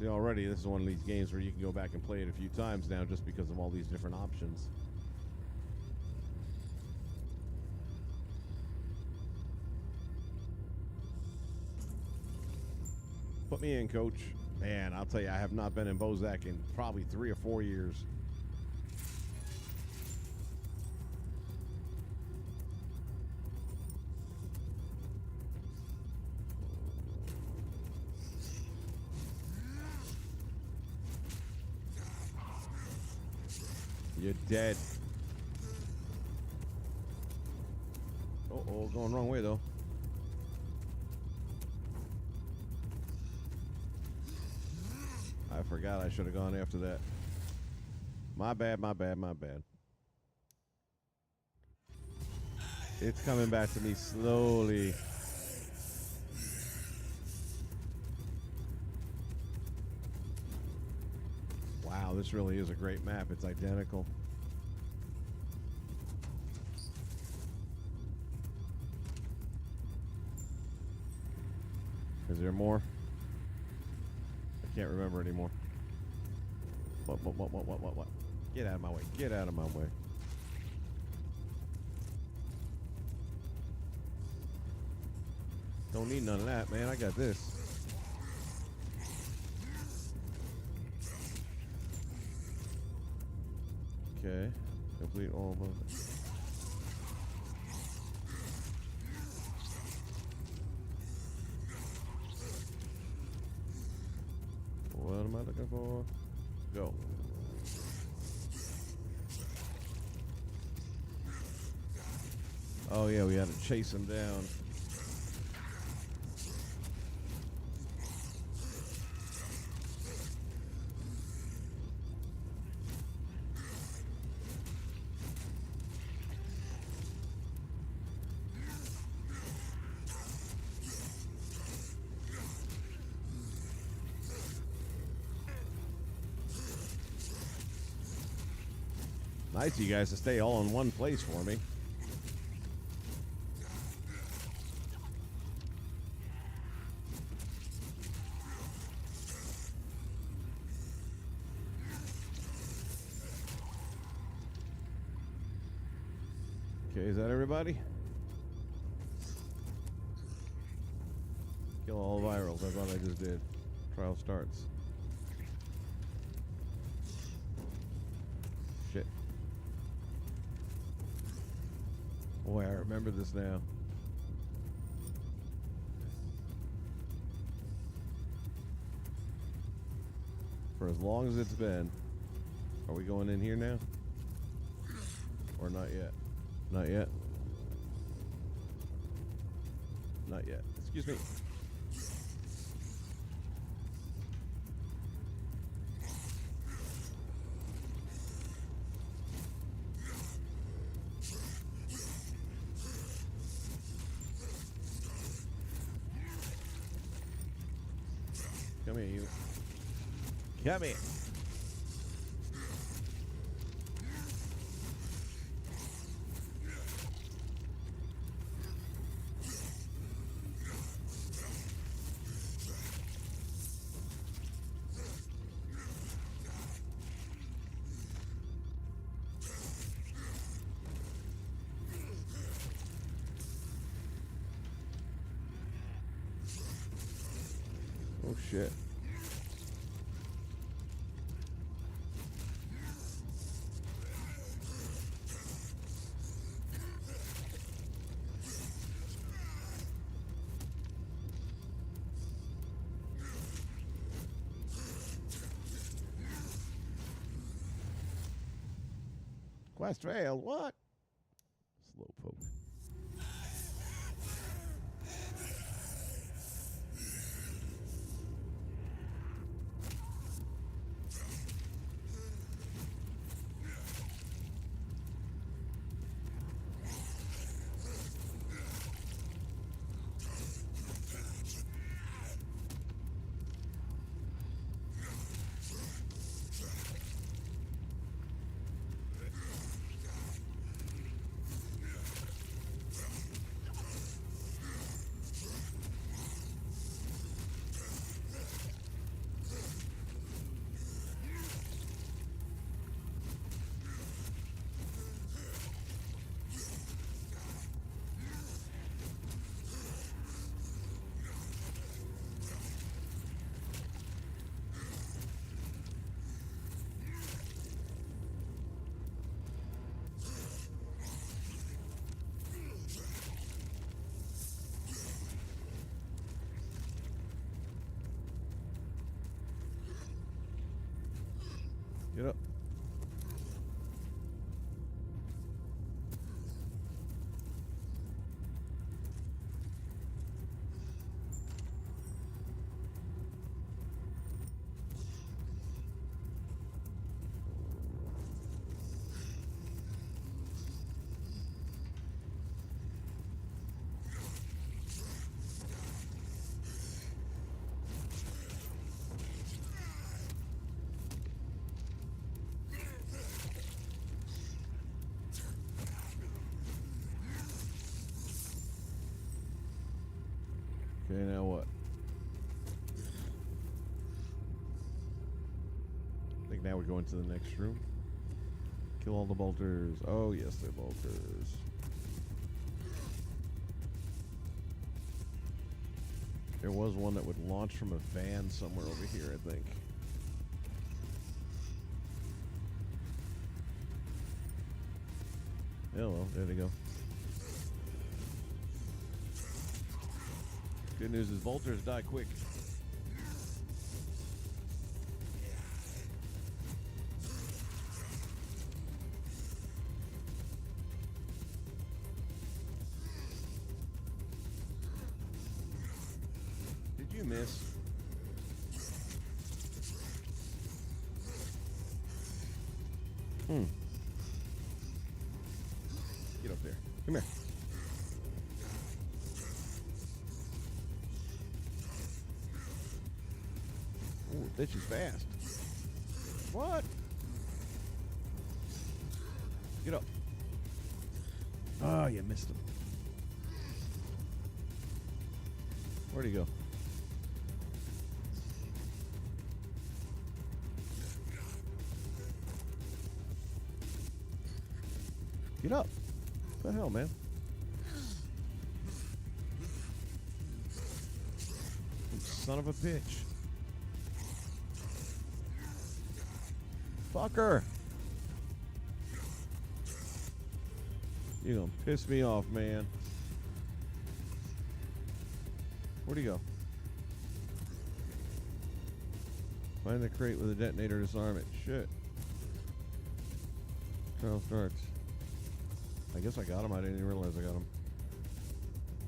See, already this is one of these games where you can go back and play it a few times now just because of all these different options. Put me in, coach. Man, I'll tell you, I have not been in Bozak in probably 3 or 4 years. You're dead. Uh-oh, going wrong way, though. I forgot I should have gone after that. My bad. It's coming back to me slowly. Wow, this really is a great map. It's identical. Is there more? I can't remember anymore. What? Get out of my way. Get out of my way. Don't need none of that, man. I got this. Okay. Complete all of them. What am I looking for? Go. Oh yeah, we had to chase him down. Nice of you guys to stay all in one place for me. Okay, is that everybody? Kill all virals. That's what I just did. Trial starts. Shit. Boy, I remember this now. For as long as it's been. Are we going in here now? Or not yet? Not yet. Not yet. Excuse me. here, you. Come here. Oh shit. Quest failed. What? Slowpoke. Get up. Okay, now what? I think now we're going to the next room. Kill all the bolters. Oh, yes, they're bolters. There was one that would launch from a van somewhere over here, I think. Oh, well, there they go. Good news is vultures die quick. Did you miss? Get up there. Come here. This is fast. What? Get up. Oh, you missed him. Where'd he go? Get up. What the hell, man? You son of a bitch. Fucker. You're gonna piss me off, man. Where'd he go? Find the crate with a detonator, disarm it. Shit. Trial starts. I guess I got him. I didn't even realize I got him.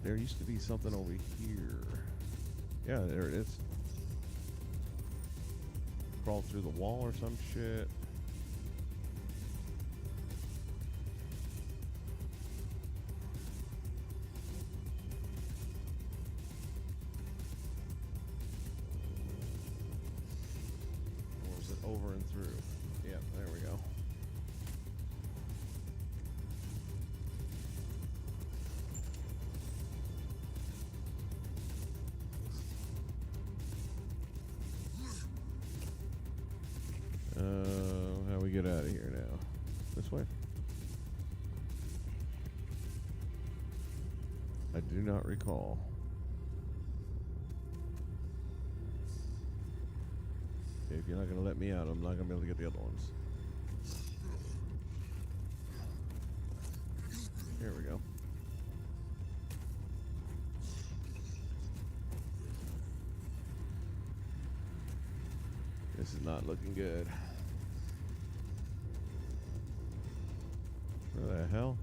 There used to be something over here. Yeah, there it is. Crawl through the wall or some shit. through. Yep, there we go. How we get out of here now? This way? I do not recall. Okay, if you're not going to let me out, I'm not going to be able to get the other ones. Here we go. This is not looking good. Where the hell?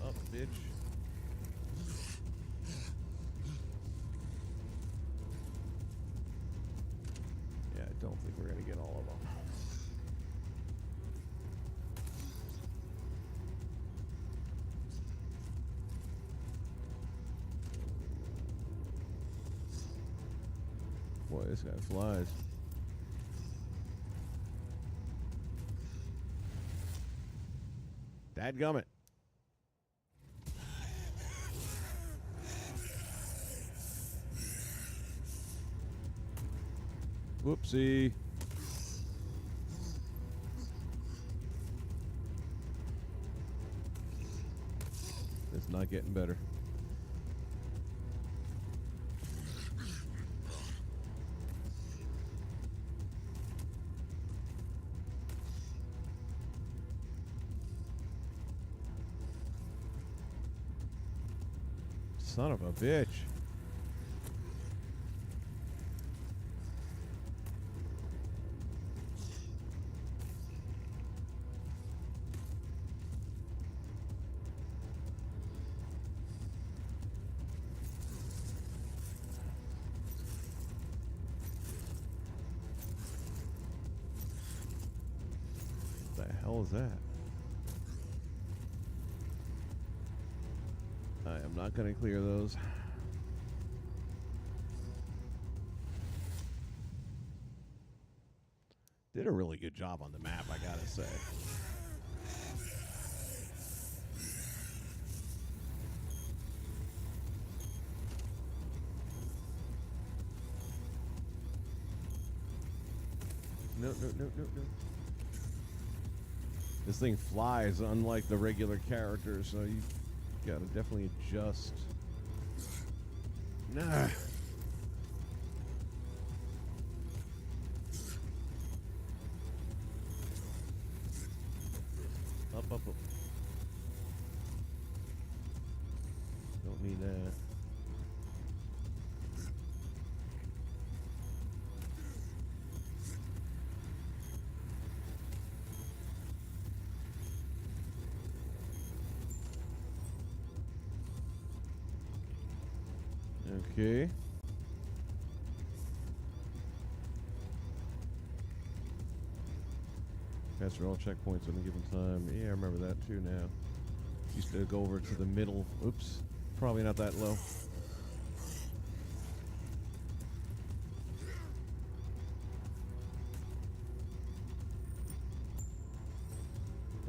Up, bitch. Yeah, I don't think we're gonna get all of them. Boy, this guy flies. Dadgummit. Whoopsie. It's not getting better. Son of a bitch. What the hell is that? I am not going to clear those. Did a really good job on the map, I gotta say. No, no, no, no, no. This thing flies unlike the regular characters, so you gotta definitely adjust. Nah. Up, up, up. Don't need that. Okay. Pass through all checkpoints at a given time. Yeah, I remember that too now. Used to go over to the middle. Oops. Probably not that low.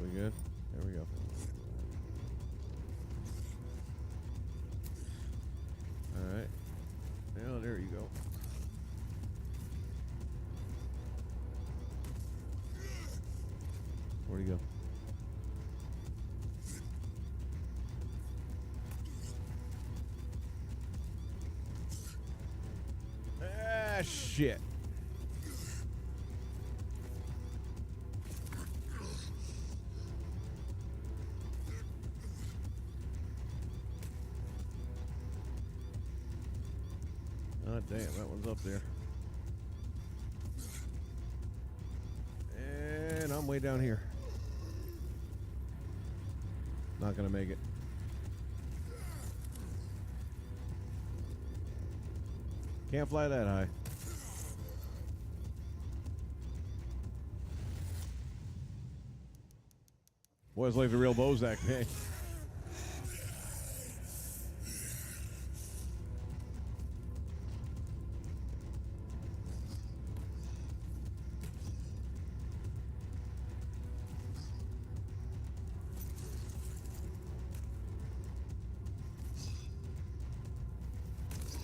We good? There we go. Alright. Now there you go. Where'd he go? Ah, shit. Oh, damn, that one's up there. And I'm way down here. Not gonna make it. Can't fly that high. Boy, it's like the real Bozak, man.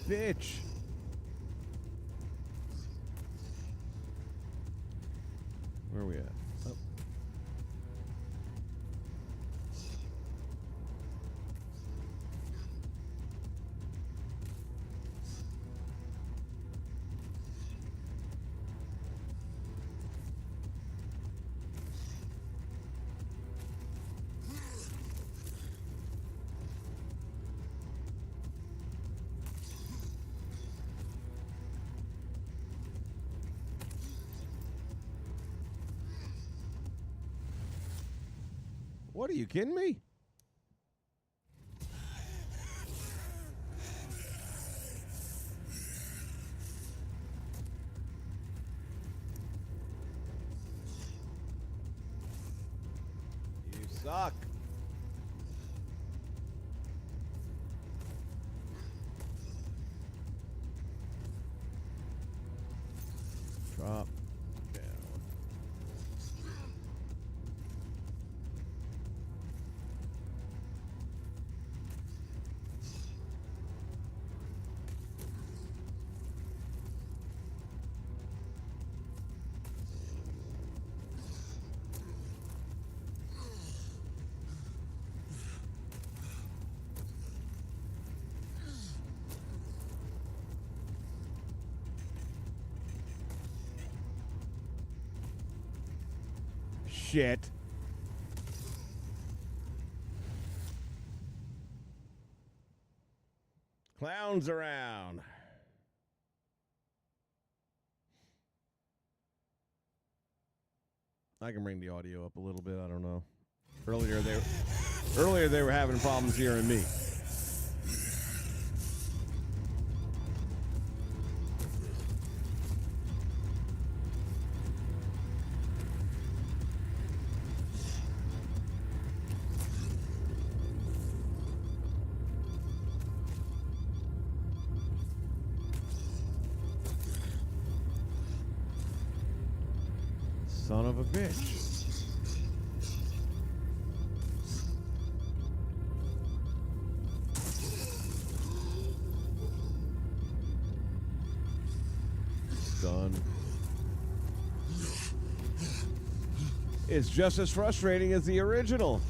bitch. Where are we at? Oh. What, are you kidding me? You suck. Drop down. Shit. Clowns around. I can bring the audio up a little bit. I don't know. Earlier they were having problems hearing me. Son of a bitch. Done. It's just as frustrating as the original.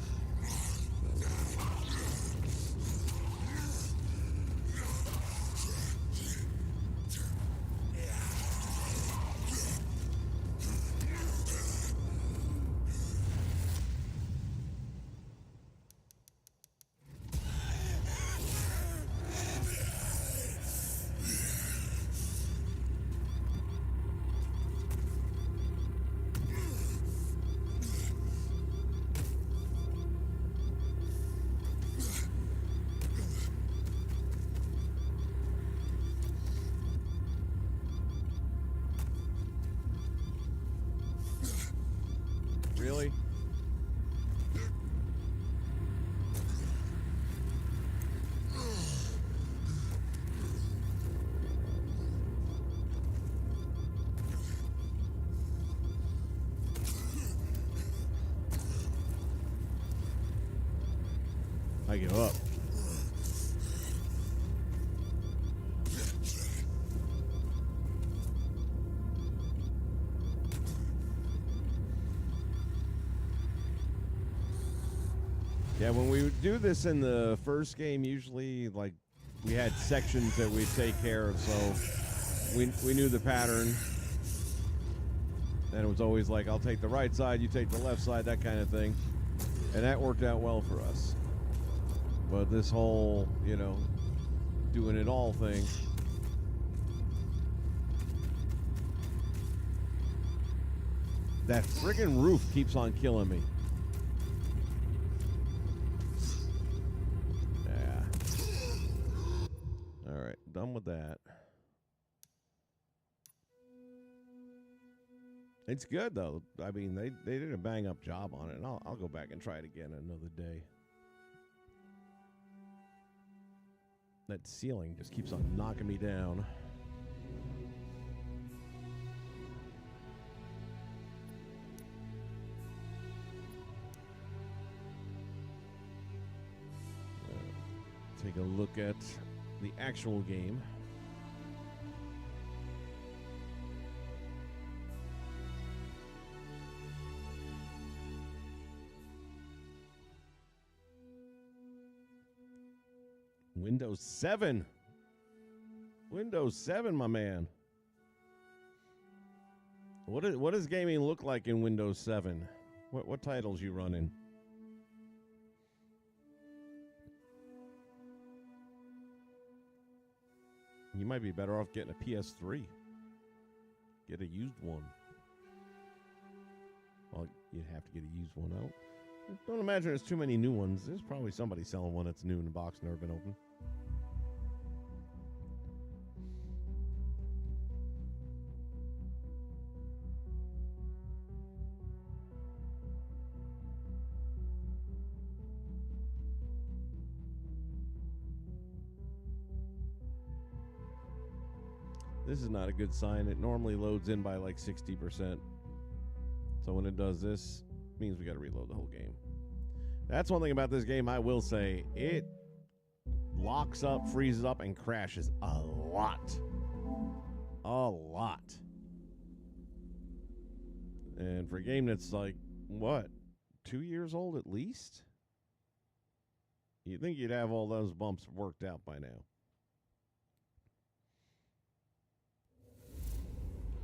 Really? I give up. Yeah, when we would do this in the first game, usually, like, we had sections that we'd take care of, so we knew the pattern. And it was always like, I'll take the right side, you take the left side, that kind of thing. And that worked out well for us. But this whole, you know, doing it all thing. That friggin' roof keeps on killing me. Alright, done with that. It's good, though. I mean, they did a bang-up job on it, and I'll go back and try it again another day. That ceiling just keeps on knocking me down. Take a look at the actual game. Windows 7. Windows 7, my man. What does gaming look like in Windows 7? What titles you running? You might be better off getting a PS3. Get a used one. Well, you'd have to get a used one out. Don't imagine there's too many new ones. There's probably somebody selling one that's new in the box, never been opened. This is not a good sign. It normally loads in by like 60%. So when it does this, it means we got to reload the whole game. That's one thing about this game I will say. It locks up, freezes up, and crashes a lot. A lot. And for a game that's like, what, 2 years old at least? You'd think you'd have all those bumps worked out by now.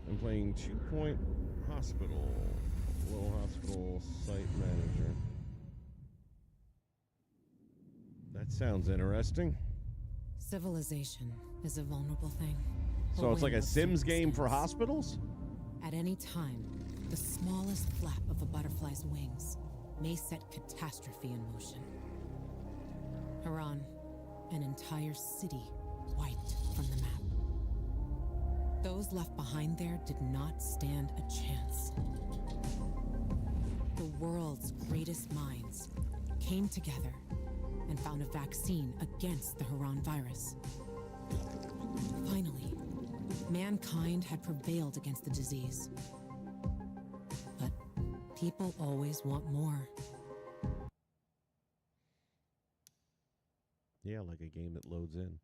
I'm playing 2 Point Hospital. Little hospital site manager. That sounds interesting.
Civilization is a vulnerable thing.
So it's like a Sims game for hospitals?
At any time, the smallest flap of a butterfly's wings may set catastrophe in motion. Haran, an entire city wiped from the map. Those left behind there did not stand a chance. The world's greatest minds came together and found a vaccine against the Haran virus. Finally, mankind had prevailed against the disease. But people always want more.
Yeah, like a game that loads in.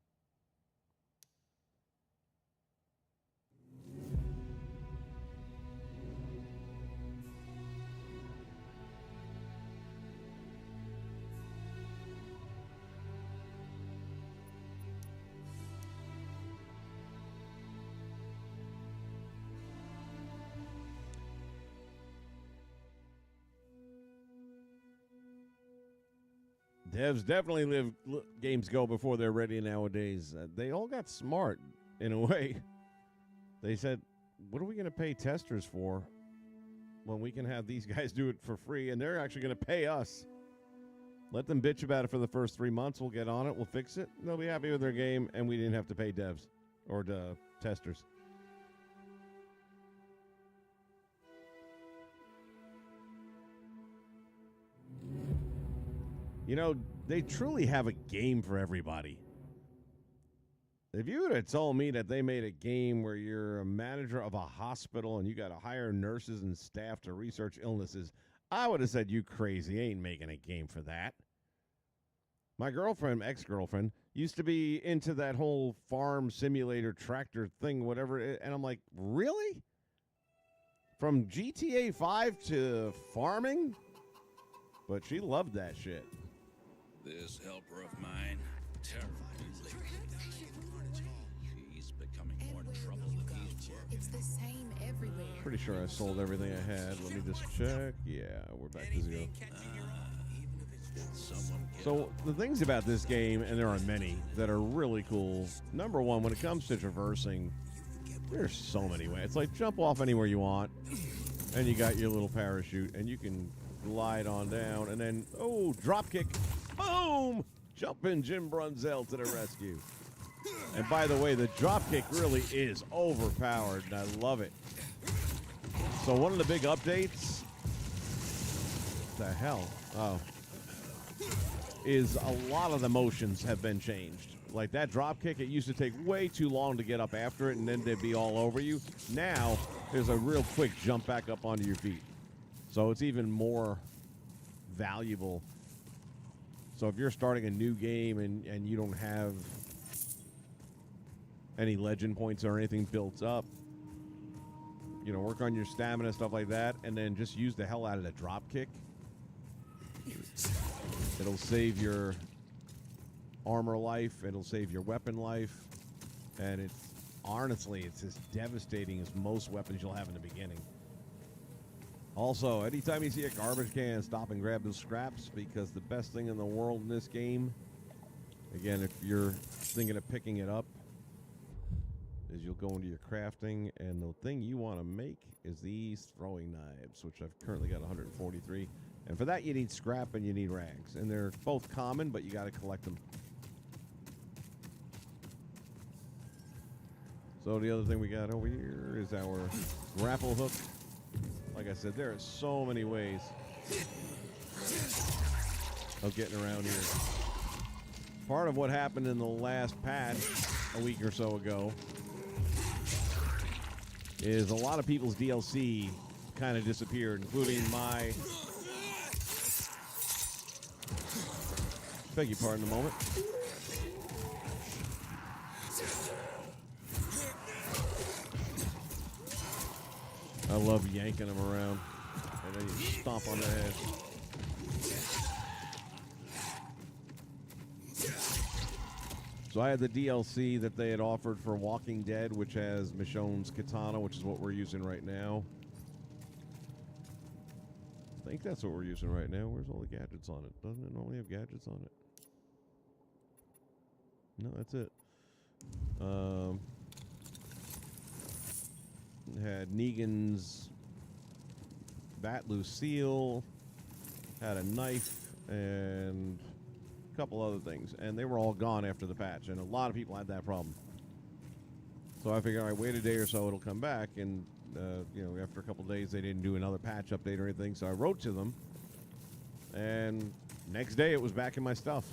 Devs definitely games go before they're ready nowadays. They all got smart in a way. They said, what are we going to pay testers for when we can have these guys do it for free and they're actually going to pay us? Let them bitch about it for the first 3 months. We'll get on it. We'll fix it. They'll be happy with their game and we didn't have to pay devs or testers. You know, they truly have a game for everybody. If you would have told me that they made a game where you're a manager of a hospital and you got to hire nurses and staff to research illnesses, I would have said, you crazy. Ain't making a game for that. My girlfriend, ex-girlfriend, used to be into that whole farm simulator tractor thing, whatever. And I'm like, really? From GTA 5 to farming? But she loved that shit.
This helper of mine, terribly she's becoming more trouble with these work.
It's the same everywhere.
Pretty sure I sold everything I had. Let me just check. Yeah, we're back to zero. So the things about this game, and there are many that are really cool. Number one, when it comes to traversing, there's so many ways. It's like jump off anywhere you want, and you got your little parachute, and you can glide on down, and then, oh, drop kick. Boom! Jumping Jim Brunzell to the rescue. And by the way, the drop kick really is overpowered, and I love it. So one of the big updates, what the hell? Oh. Is a lot of the motions have been changed. Like that drop kick, it used to take way too long to get up after it, and then they'd be all over you. Now, there's a real quick jump back up onto your feet. So it's even more valuable. So if you're starting a new game and you don't have any legend points or anything built up, you know, work on your stamina, stuff like that, and then just use the hell out of the drop kick. It'll save your armor life. It'll save your weapon life. And it's honestly, it's as devastating as most weapons you'll have in the beginning. Also, anytime you see a garbage can, stop and grab those scraps, because the best thing in the world in this game, again, if you're thinking of picking it up, is you'll go into your crafting, and the thing you want to make is these throwing knives, which I've currently got 143. And for that, you need scrap and you need rags. And they're both common, but you got to collect them. So the other thing we got over here is our grapple hook. Like I said, there are so many ways of getting around here. Part of what happened in the last patch a week or so ago is a lot of people's DLC kind of disappeared, including my... Beg your pardon a moment. I love yanking them around, and then you stomp on their head. So I had the DLC that they had offered for Walking Dead, which has Michonne's katana, which is what we're using right now. I think that's what we're using right now. Where's all the gadgets on it? Doesn't it normally have gadgets on it? No, that's it. Had Negan's Bat Lucille, had a knife, and a couple other things. And they were all gone after the patch, and a lot of people had that problem. So I figured, all right, wait a day or so, it'll come back. And, you know, after a couple days, they didn't do another patch update or anything. So I wrote to them, and next day it was back in my stuff.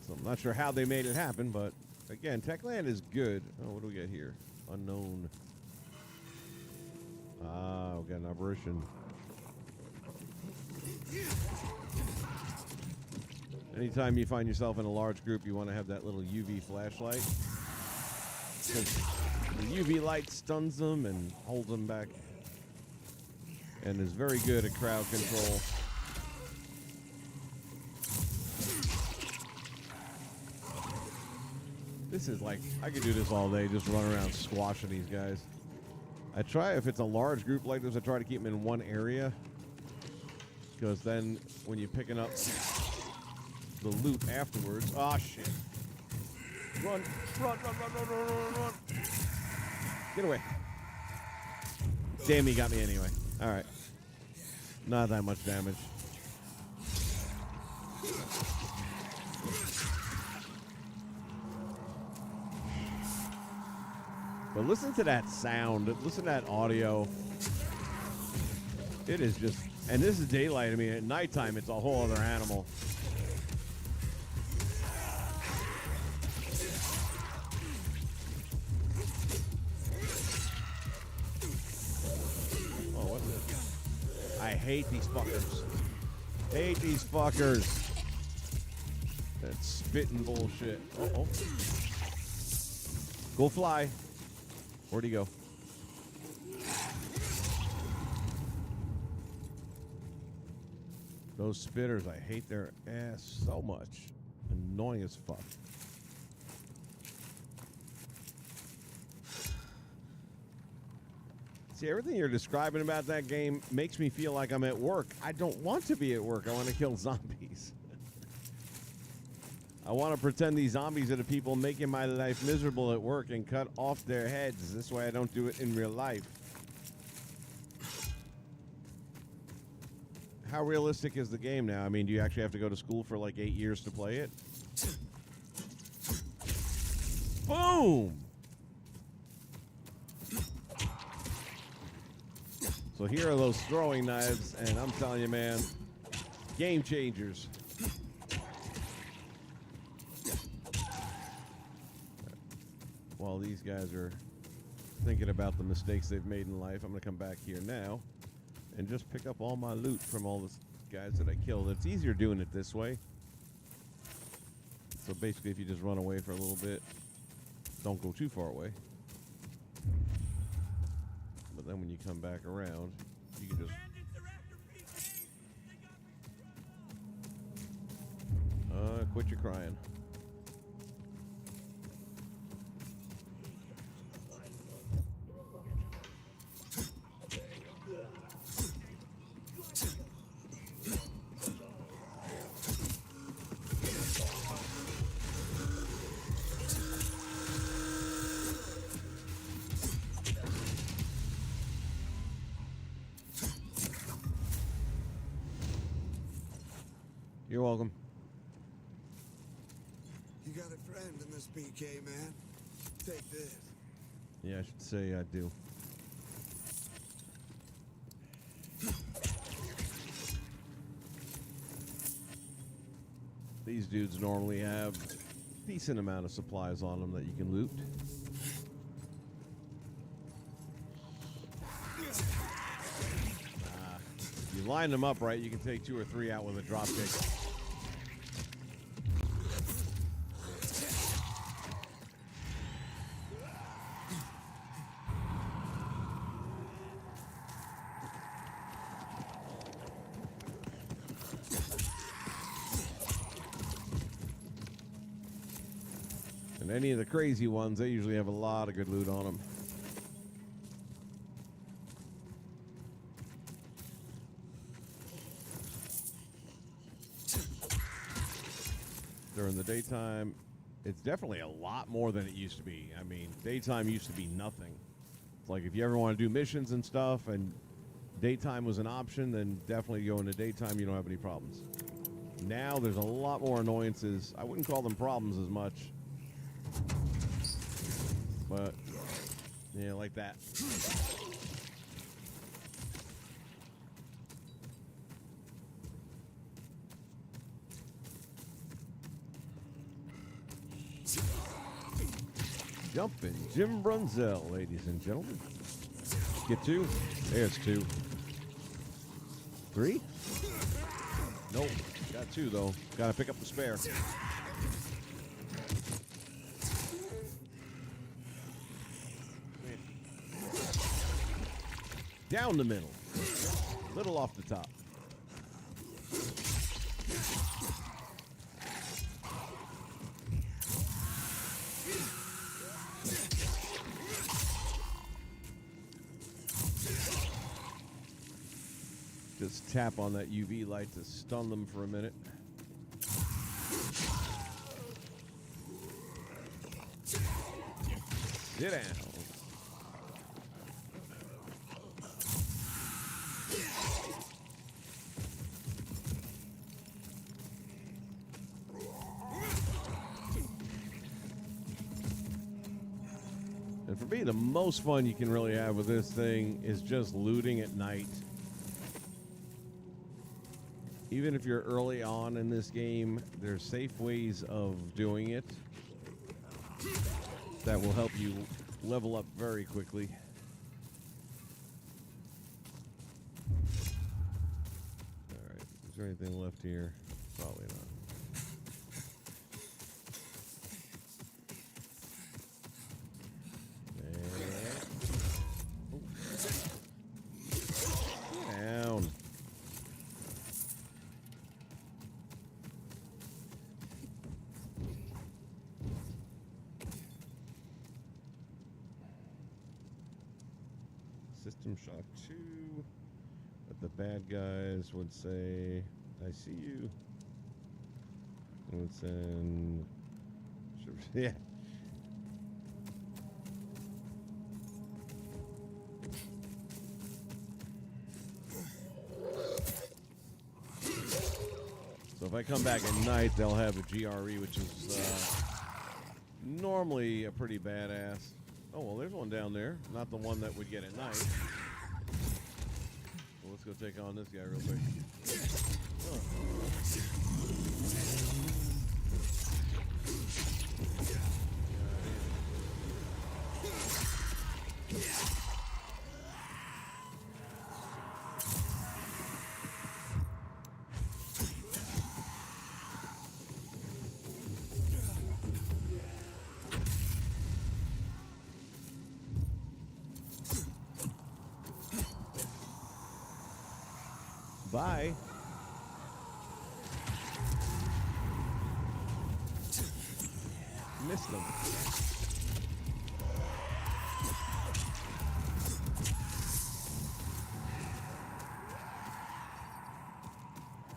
So I'm not sure how they made it happen, but again, Techland is good. Oh, what do we got here? Unknown. Ah, we got an apparition. Anytime you find yourself in a large group, you want to have that little UV flashlight. The UV light stuns them and holds them back, and is very good at crowd control. This is like, I could do this all day, just run around squashing these guys. I try, if it's a large group like this, I try to keep them in one area, because then when you're picking up the loot afterwards, oh shit. Run, run, run, run, run, run, run, run. Get away. Damn, he got me anyway. All right. Not that much damage. But listen to that sound. Listen to that audio. It is just, and this is daylight. I mean, at nighttime, it's a whole other animal. Oh, what's this? I hate these fuckers. Hate these fuckers. That spitting bullshit. Uh-oh. Go fly. Where'd he go? Those spitters, I hate their ass so much. Annoying as fuck. See, everything you're describing about that game makes me feel like I'm at work. I don't want to be at work. I want to kill zombies. I want to pretend these zombies are the people making my life miserable at work and cut off their heads. This way I don't do it in real life. How realistic is the game now? I mean, do you actually have to go to school for like 8 years to play it? Boom! So here are those throwing knives, and I'm telling you, man, game changers. While these guys are thinking about the mistakes they've made in life, I'm going to come back here now and just pick up all my loot from all the guys that I killed. It's easier doing it this way. So basically, if you just run away for a little bit, don't go too far away. But then when you come back around, you can just... Quit your crying. You're welcome.
You got a friend in this PK, man. Take this.
Yeah, I should say I do. These dudes normally have a decent amount of supplies on them that you can loot. You line them up right, you can take 2 or 3 out with a drop kick. And any of the crazy ones, they usually have a lot of good loot on them. During the daytime, it's definitely a lot more than it used to be. I mean, daytime used to be nothing. It's like if you ever want to do missions and stuff and daytime was an option, then definitely go into daytime, you don't have any problems. Now there's a lot more annoyances. I wouldn't call them problems as much. But, yeah, like that. Jumping Jim Brunzell, ladies and gentlemen. Get 2. There's 2. 3? Nope. Got 2, though. Gotta pick up the spare. Down the middle. Little off the top. Just tap on that UV light to stun them for a minute. Sit down. And for me, the most fun you can really have with this thing is just looting at night. Even if you're early on in this game, there's safe ways of doing it that will help you level up very quickly. All right, is there anything left here? Probably not. Down. System shock 2. But the bad guys would say, I see you. It would send. Yeah. So if I come back at night, they'll have a GRE, which is normally a pretty badass. Oh, well, there's one down there. Not the one that would get at night. Well, let's go take on this guy real quick. Bye. missed them.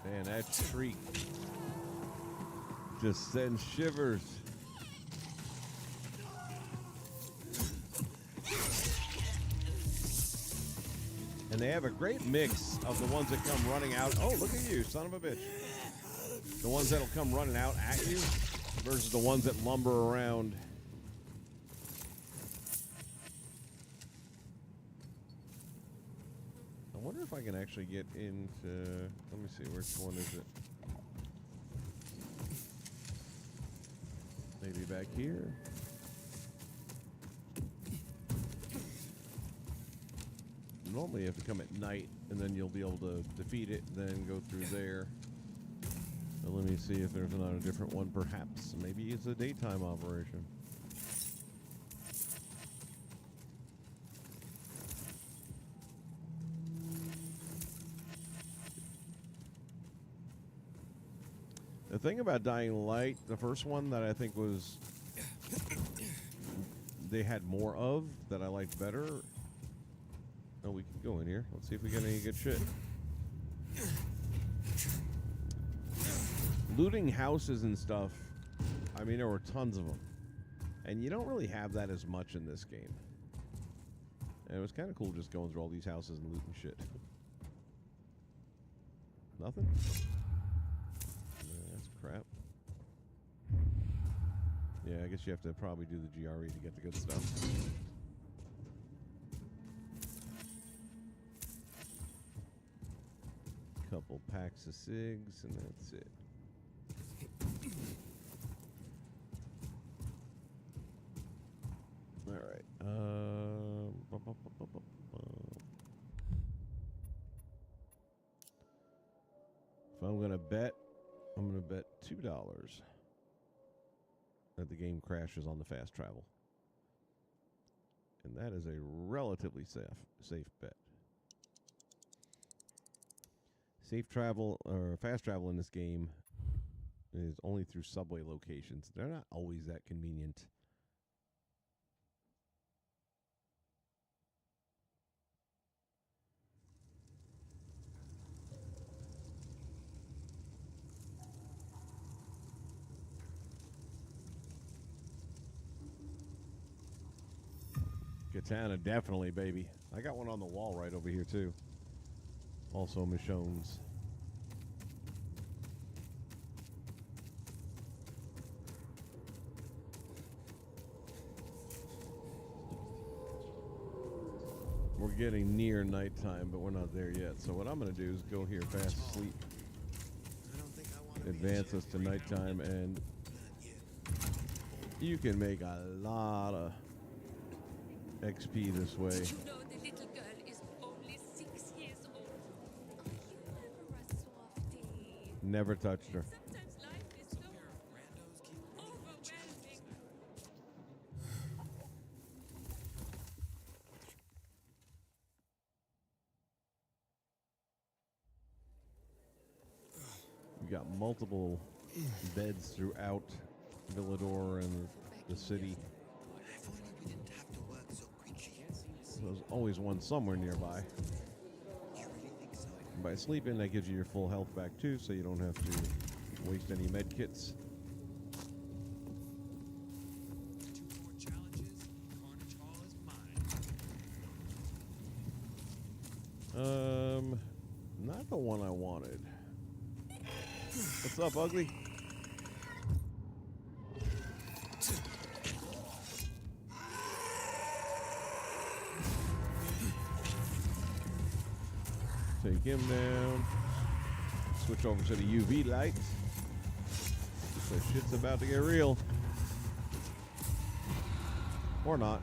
Man, that shriek just sends shivers. And they have a great mix of the ones that come running out. Oh, look at you, son of a bitch. The ones that'll come running out at you versus the ones that lumber around. I wonder if I can actually get into... Let me see, which one is it? Maybe back here. Normally you have to come at night, and then you'll be able to defeat it, then go through there. But let me see if there's not a different one, perhaps. Maybe it's a daytime operation. The thing about Dying Light, the first one that I think was... they had more of, that I liked better... Oh, we can go in here. Let's see if we get any good shit. Looting houses and stuff. I mean, there were tons of them. And you don't really have that as much in this game. And it was kind of cool just going through all these houses and looting shit. Nothing? That's crap. Yeah, I guess you have to probably do the GRE to get the good stuff. Couple packs of cigs, and that's it. All right. If I'm gonna bet, I'm gonna bet $2 that the game crashes on the fast travel, and that is a relatively safe bet. Safe travel or fast travel in this game is only through subway locations. They're not always that convenient. Katana, definitely, baby. I got one on the wall right over here, too. Also Michonne's. We're getting near nighttime, but we're not there yet. So what I'm going to do is go here fast asleep. Advance us to nighttime, and you can make a lot of XP this way.
Did you know the little girl is only 6 years old? Oh, you never a softie.
Never touched her.
Sometimes life is so overwhelming.
We got multiple beds throughout Villador and the city. There's always one somewhere nearby. And by sleeping, that gives you your full health back too, so you don't have to waste any med kits. Not the one I wanted. What's up, ugly? Take him down. Switch over to the UV light. So shit's about to get real. Or not.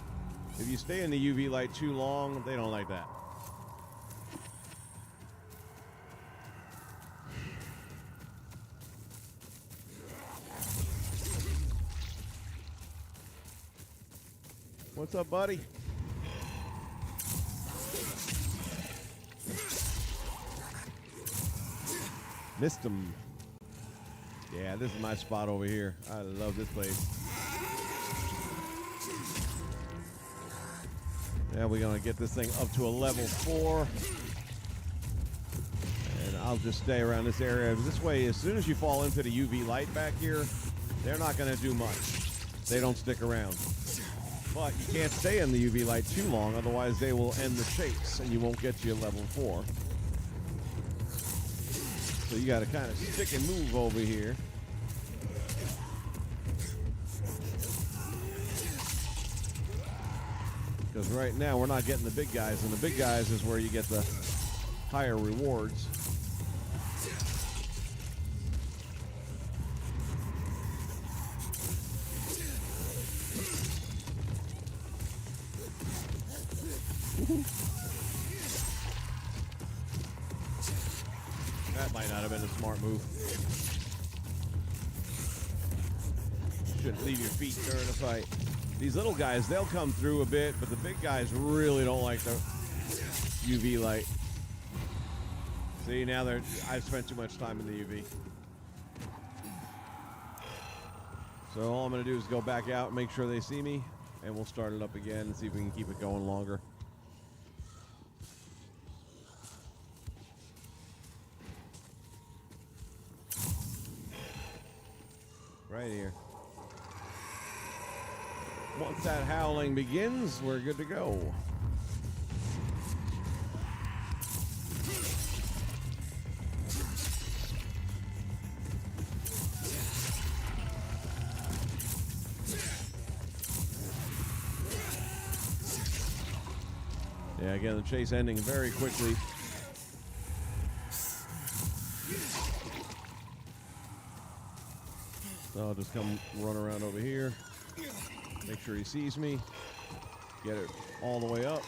If you stay in the UV light too long, they don't like that. What's up, buddy? Missed him. Yeah, this is my spot over here. I love this place. Now we're going to get this thing up to a level 4. And I'll just stay around this area. This way, as soon as you fall into the UV light back here, they're not going to do much. They don't stick around. But you can't stay in the UV light too long, otherwise they will end the chase and you won't get to your level 4. So you got to kind of stick and move over here. Because right now we're not getting the big guys, and the big guys is where you get the higher rewards. That might not have been a smart move. Shouldn't leave your feet during a fight. These little guys, they'll come through a bit, but the big guys really don't like the UV light. See, now I've spent too much time in the UV. So all I'm going to do is go back out and make sure they see me, and we'll start it up again and see if we can keep it going longer. Right here. Once that howling begins, we're good to go. Yeah, again, the chase ending very quickly. So I'll just come run around over here. Make sure he sees me. Get it all the way up.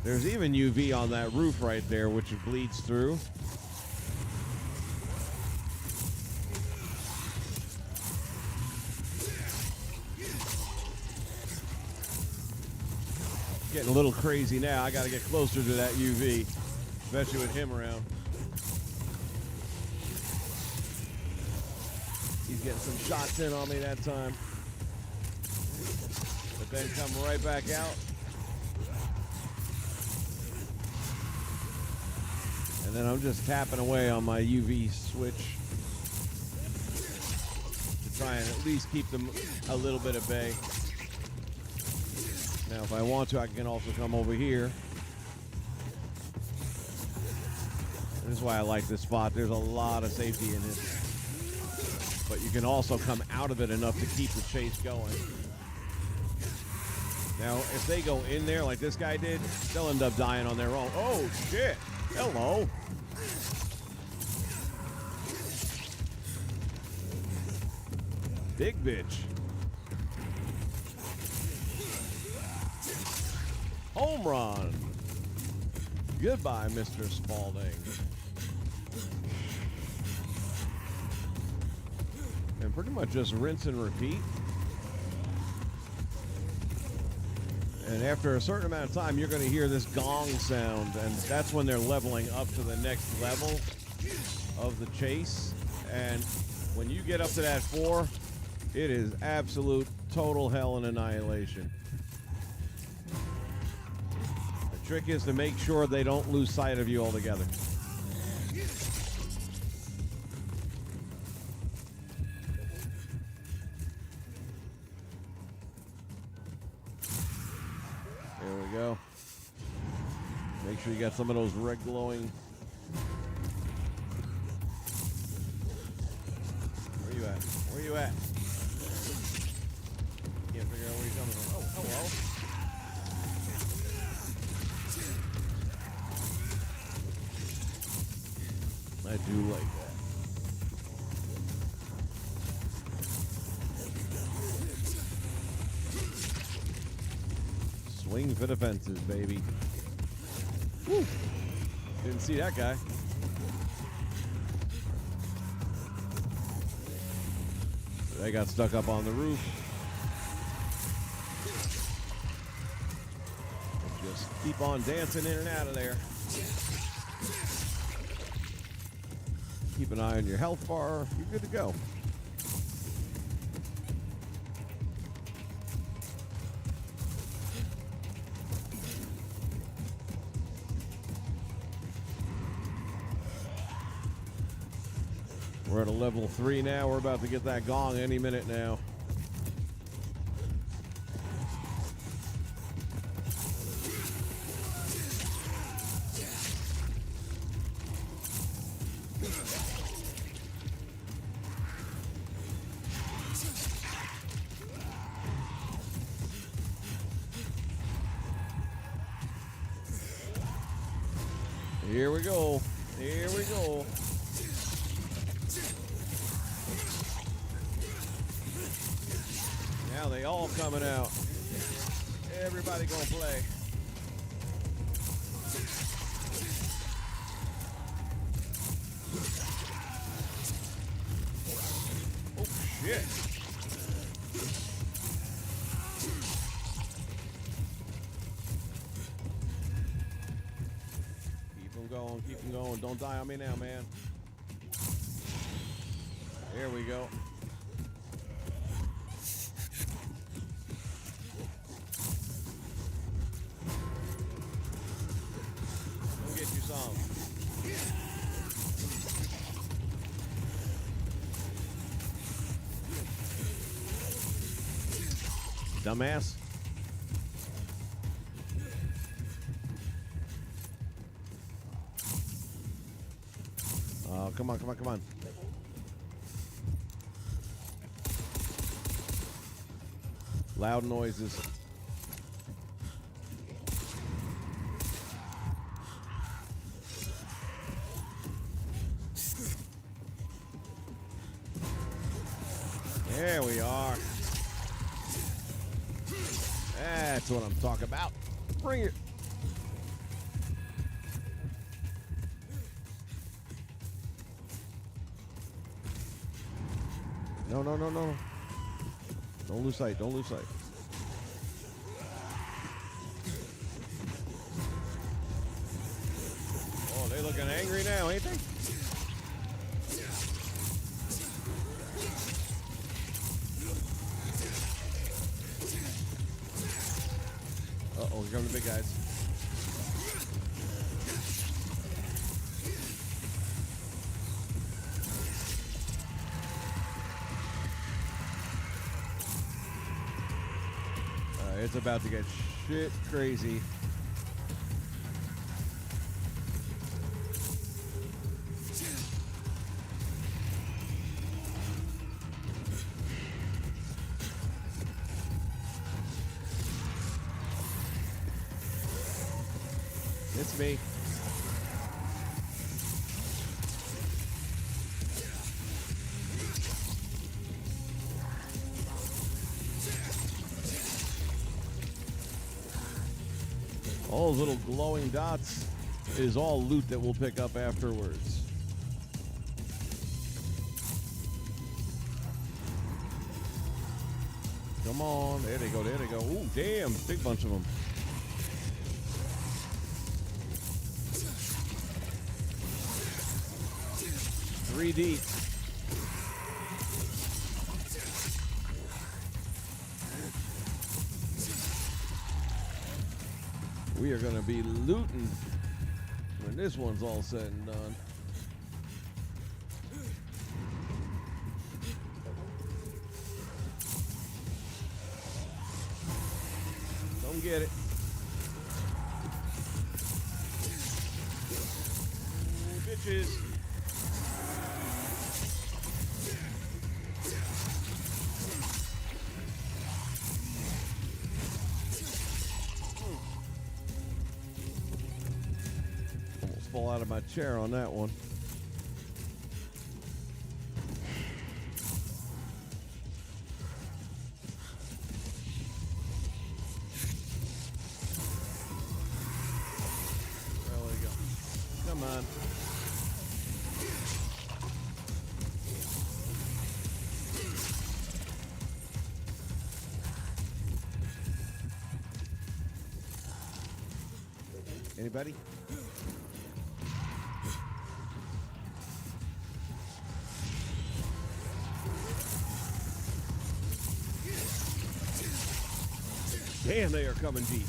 There's even UV on that roof right there, which bleeds through. Getting a little crazy now. I got to get closer to that UV, especially with him around. He's getting some shots in on me that time. But then come right back out. And then I'm just tapping away on my UV switch to try and at least keep them a little bit at bay. Now, if I want to, I can also come over here. This is why I like this spot. There's a lot of safety in it. But you can also come out of it enough to keep the chase going. Now, if they go in there like this guy did, they'll end up dying on their own. Oh, shit. Hello. Big bitch. Home run. Goodbye, Mr. Spaulding. And pretty much just rinse and repeat. And after a certain amount of time, you're going to hear this gong sound, and that's when they're leveling up to the next level of the chase. And when you get up to that 4, it is absolute total hell and annihilation. The trick is to make sure they don't lose sight of you altogether. There we go. Make sure you got some of those red glowing. Where you at? Where you at? Can't figure out where you're coming from. Oh, hello. I do like that. Swing for the fences, baby. Woo. Didn't see that guy. They got stuck up on the roof. Just keep on dancing in and out of there. Keep an eye on your health bar. You're good to go. We're at a level 3 now. We're about to get that gong any minute now. Here we go. Here we go. Now they all coming out. Everybody gonna play. Oh shit. Keep them going. Don't die on me now, man. There we go. Go get you some. Dumbass. Come on, come on, come on. Loud noises. There we are. That's what I'm talking about. Bring it. No, no, no, no. Don't lose sight. Don't lose sight. Oh, they looking angry now, ain't they? Uh-oh, here come the big guys. It's about to get shit crazy. It's me. All those little glowing dots is all loot that we'll pick up afterwards. Come on. There they go. There they go. Ooh, damn. Big bunch of them. Three deep. We are going to be looting when this one's all said and done. Don't get it. Ooh, bitches. Fall out of my chair on that one. There we go. Come on. Anybody? Damn, they are coming deep.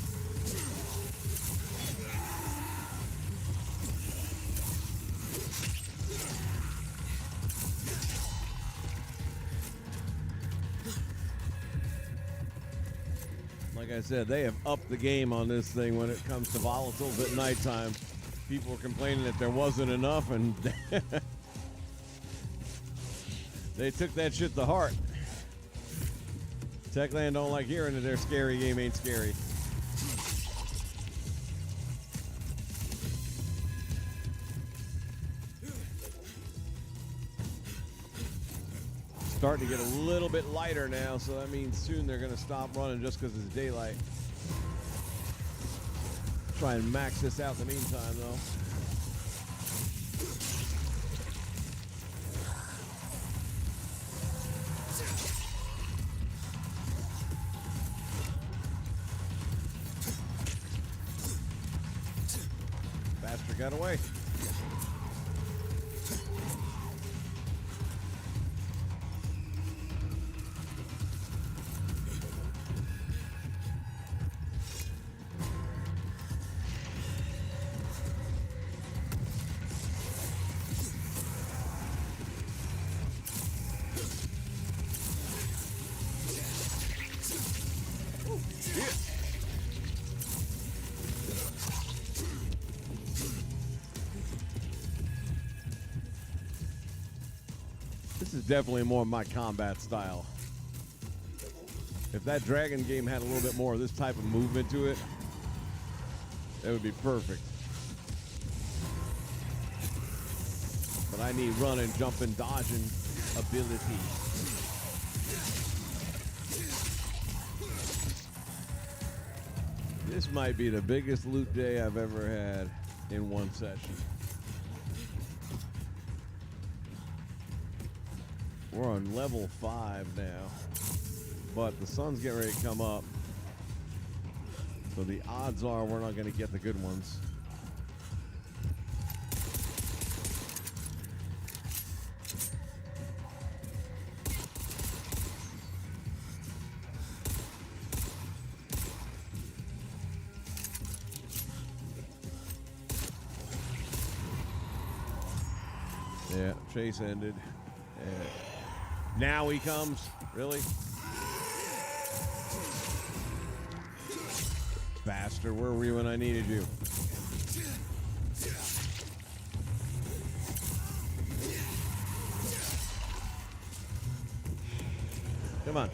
Like I said, they have upped the game on this thing when it comes to volatiles at nighttime. People were complaining that there wasn't enough, and they took that shit to heart. Techland don't like hearing that their scary game ain't scary. Starting to get a little bit lighter now, so that means soon they're going to stop running just because it's daylight. Try and max this out in the meantime, though. Bastard got away. This is definitely more my combat style. If that Dragon game had a little bit more of this type of movement to it, that would be perfect. But I need running, jumping, dodging ability. This might be the biggest loot day I've ever had in one session. We're on level 5 now, but the sun's getting ready to come up, so the odds are we're not going to get the good ones. Yeah, chase ended. And now he comes. Really? Bastard, where were you when I needed you? Come on.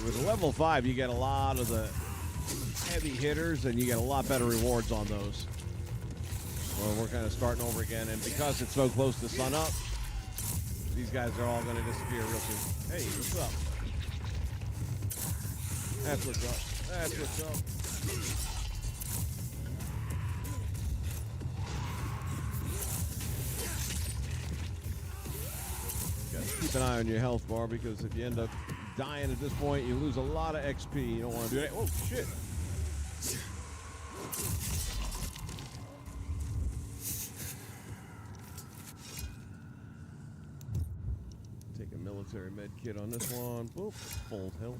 With level 5, you get a lot of the heavy hitters, and you get a lot better rewards on those. Well, we're kind of starting over again, and because it's so close to sun up, these guys are all going to disappear real soon. Hey, what's up? That's what's up. That's what's up. Gotta keep an eye on your health bar, because if you end up dying at this point, you lose a lot of XP. You don't want to do that. Oh, shit. Military med kit on this one. Boop, full health.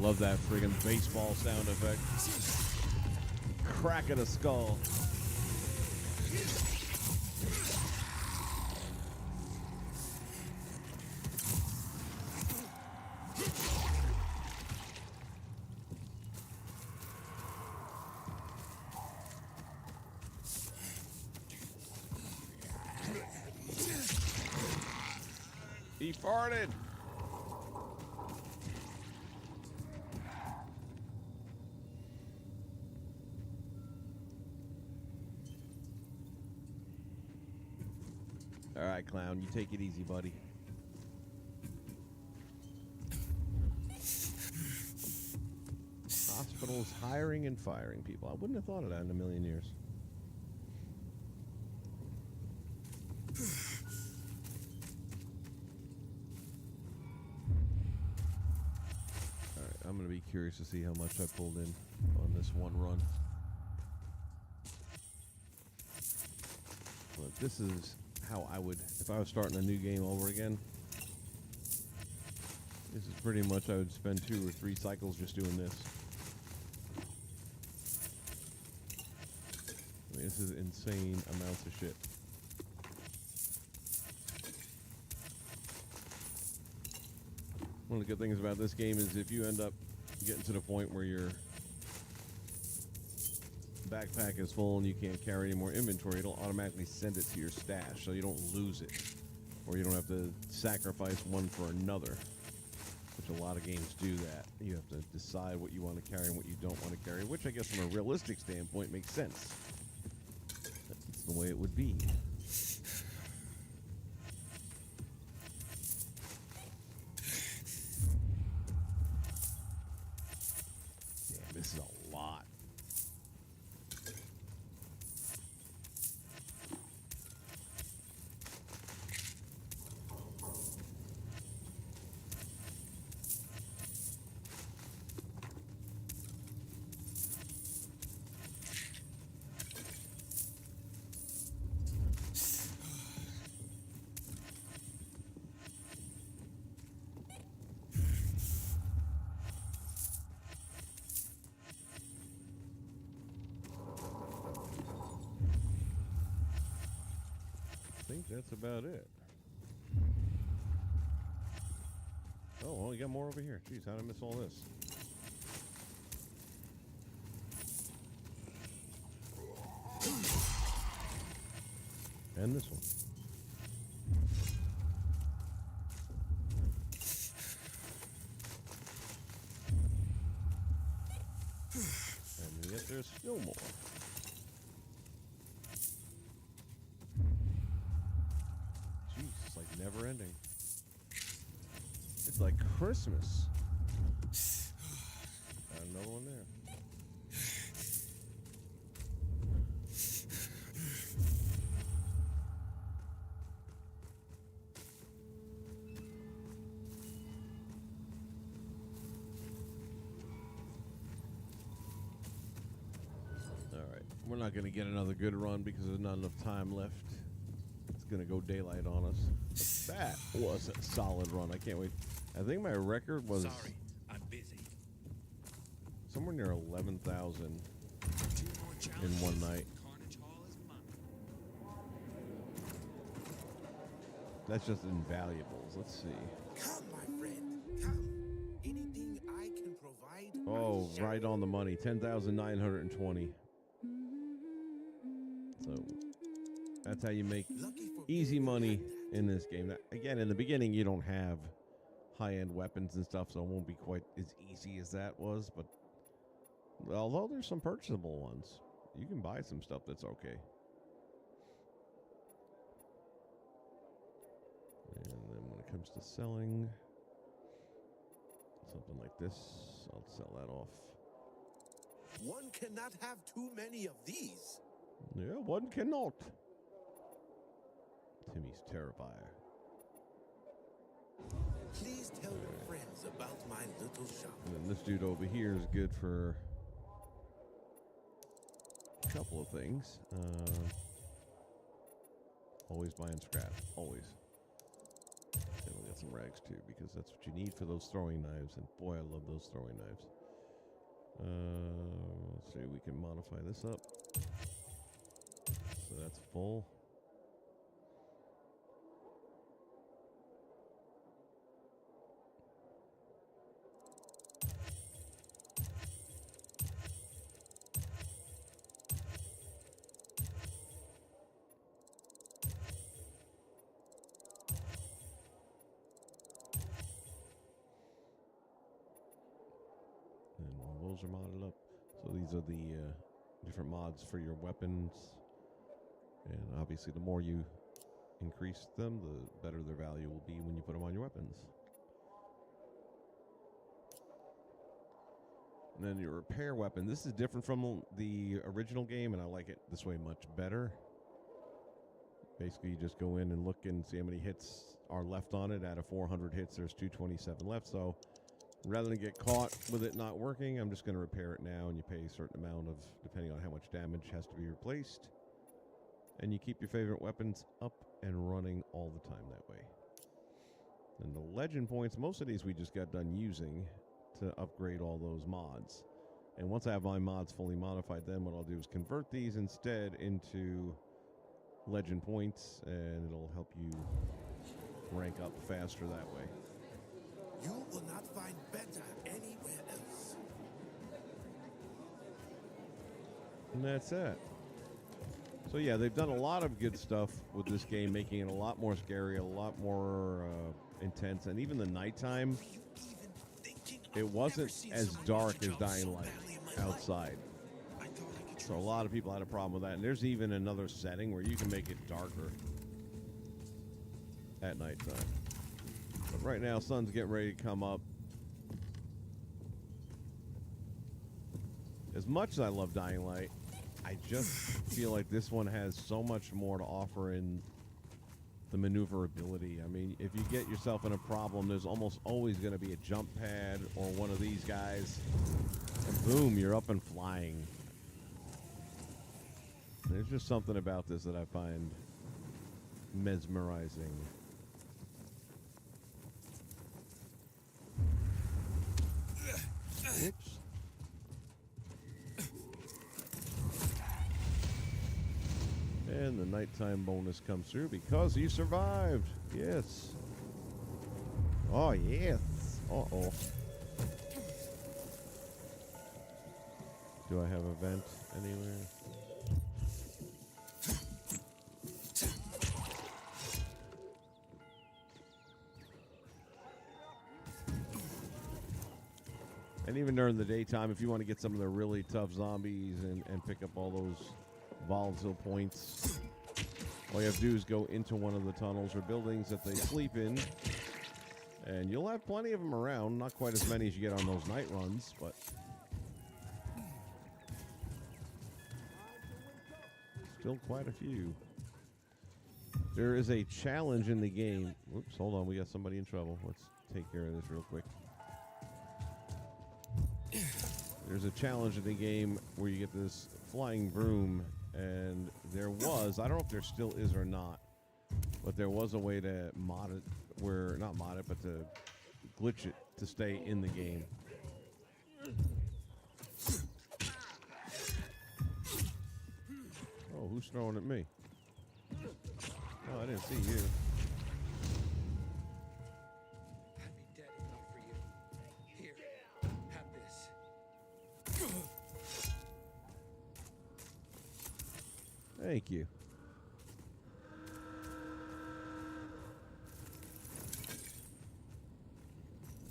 Love that friggin' baseball sound effect. Crack of the skull. He farted. All right, clown, you take it easy, buddy. hospitals hiring and firing people. I wouldn't have thought of that in a million years. All right, I'm going to be curious to see how much I pulled in on this one run. Look, this is how I would, if I was starting a new game over again. This is pretty much, I would spend 2 or 3 cycles just doing this. I mean, this is insane amounts of shit. One of the good things about this game is if you end up getting to the point where your backpack is full and you can't carry any more inventory, it'll automatically send it to your stash so you don't lose it. Or you don't have to sacrifice one for another. Which a lot of games do that. You have to decide what you want to carry and what you don't want to carry, which I guess from a realistic standpoint makes sense. That's the way it would be. Damn, this is a lot. I think that's about it. Oh, well, you got more over here. Jeez, how did I miss all this? And this one. And yet there's still more. Never ending. It's like Christmas. Got another one there. All right, we're not going to get another good run because there's not enough time left. It's going to go daylight on us. But that was a solid run. I can't wait. I think my record was
Sorry, I'm busy.
somewhere near 11,000 in one night. That's just invaluables. Let's see.
Come, my friend. Come. Anything I can provide.
Oh, right on the money. 10,920. So that's how you make easy money in this game. Now, again, in the beginning, you don't have high-end weapons and stuff, so it won't be quite as easy as that was. But although there's some purchasable ones, you can buy some stuff that's okay. And then when it comes to selling, something like this, I'll sell that off.
One cannot have too many of these.
Yeah, one cannot. Timmy's Terrifier.
Please tell your friends about my little shop.
And then this dude over here is good for a couple of things. Always buying scrap. Always. And we'll get some rags too, because that's what you need for those throwing knives. And boy, I love those throwing knives. Let's see, we can modify this up. So that's full. Are modded up. So these are the different mods for your weapons, and obviously the more you increase them, the better their value will be when you put them on your weapons. And then your repair weapon. This is different from the original game, and I like it this way much better. Basically, you just go in and look and see how many hits are left on it. Out of 400 hits, there's 227 left. So rather than get caught with it not working, I'm just going to repair it now, and you pay a certain amount of, depending on how much damage has to be replaced. And you keep your favorite weapons up and running all the time that way. And the legend points, most of these we just got done using to upgrade all those mods. And once I have my mods fully modified, then what I'll do is convert these instead into legend points, and it'll help you rank up faster that way.
You will not find better anywhere else.
And that's it. So yeah, they've done a lot of good stuff with this game, making it a lot more scary, a lot more intense, and even the nighttime, it wasn't as dark as Dying Light outside. So a lot of people had a problem with that. And there's even another setting where you can make it darker at nighttime. But right now, sun's getting ready to come up. As much as I love Dying Light, I just feel like this one has so much more to offer in the maneuverability. I mean, if you get yourself in a problem, there's almost always going to be a jump pad or one of these guys, and boom, you're up and flying. There's just something about this that I find mesmerizing. Oops. And the nighttime bonus comes through because you survived. Yes. Oh, yes. Uh-oh. Do I have a vent anywhere? And even during the daytime, if you want to get some of the really tough zombies and pick up all those volatile points, all you have to do is go into one of the tunnels or buildings that they sleep in, and you'll have plenty of them around. Not quite as many as you get on those night runs, but still quite a few. There is a challenge in the game. Whoops, hold on. We got somebody in trouble. Let's take care of this real quick. There's a challenge in the game where you get this flying broom, and there was, I don't know if there still is or not, but there was a way to mod it, where, not mod it, but to glitch it to stay in the game. Oh, who's throwing at me? Oh, I didn't see you.
I'd be dead if not for you. Here, have this.
Thank you.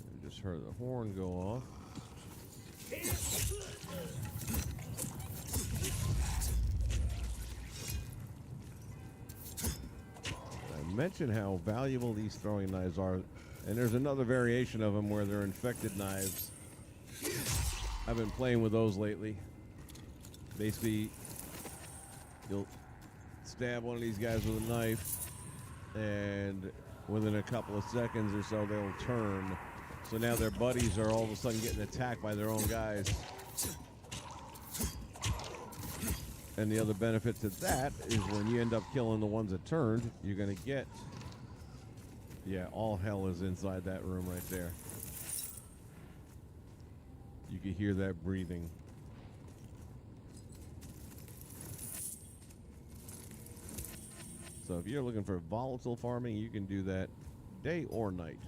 I just heard the horn go off. I mentioned how valuable these throwing knives are, and there's another variation of them where they're infected knives. I've been playing with those lately. Basically, you'll stab one of these guys with a knife, and within a couple of seconds or so, they'll turn. So now their buddies are all of a sudden getting attacked by their own guys. And the other benefit to that is when you end up killing the ones that turned, you're going to get, yeah, all hell is inside that room right there. You can hear that breathing. So if you're looking for volatile farming, you can do that day or night.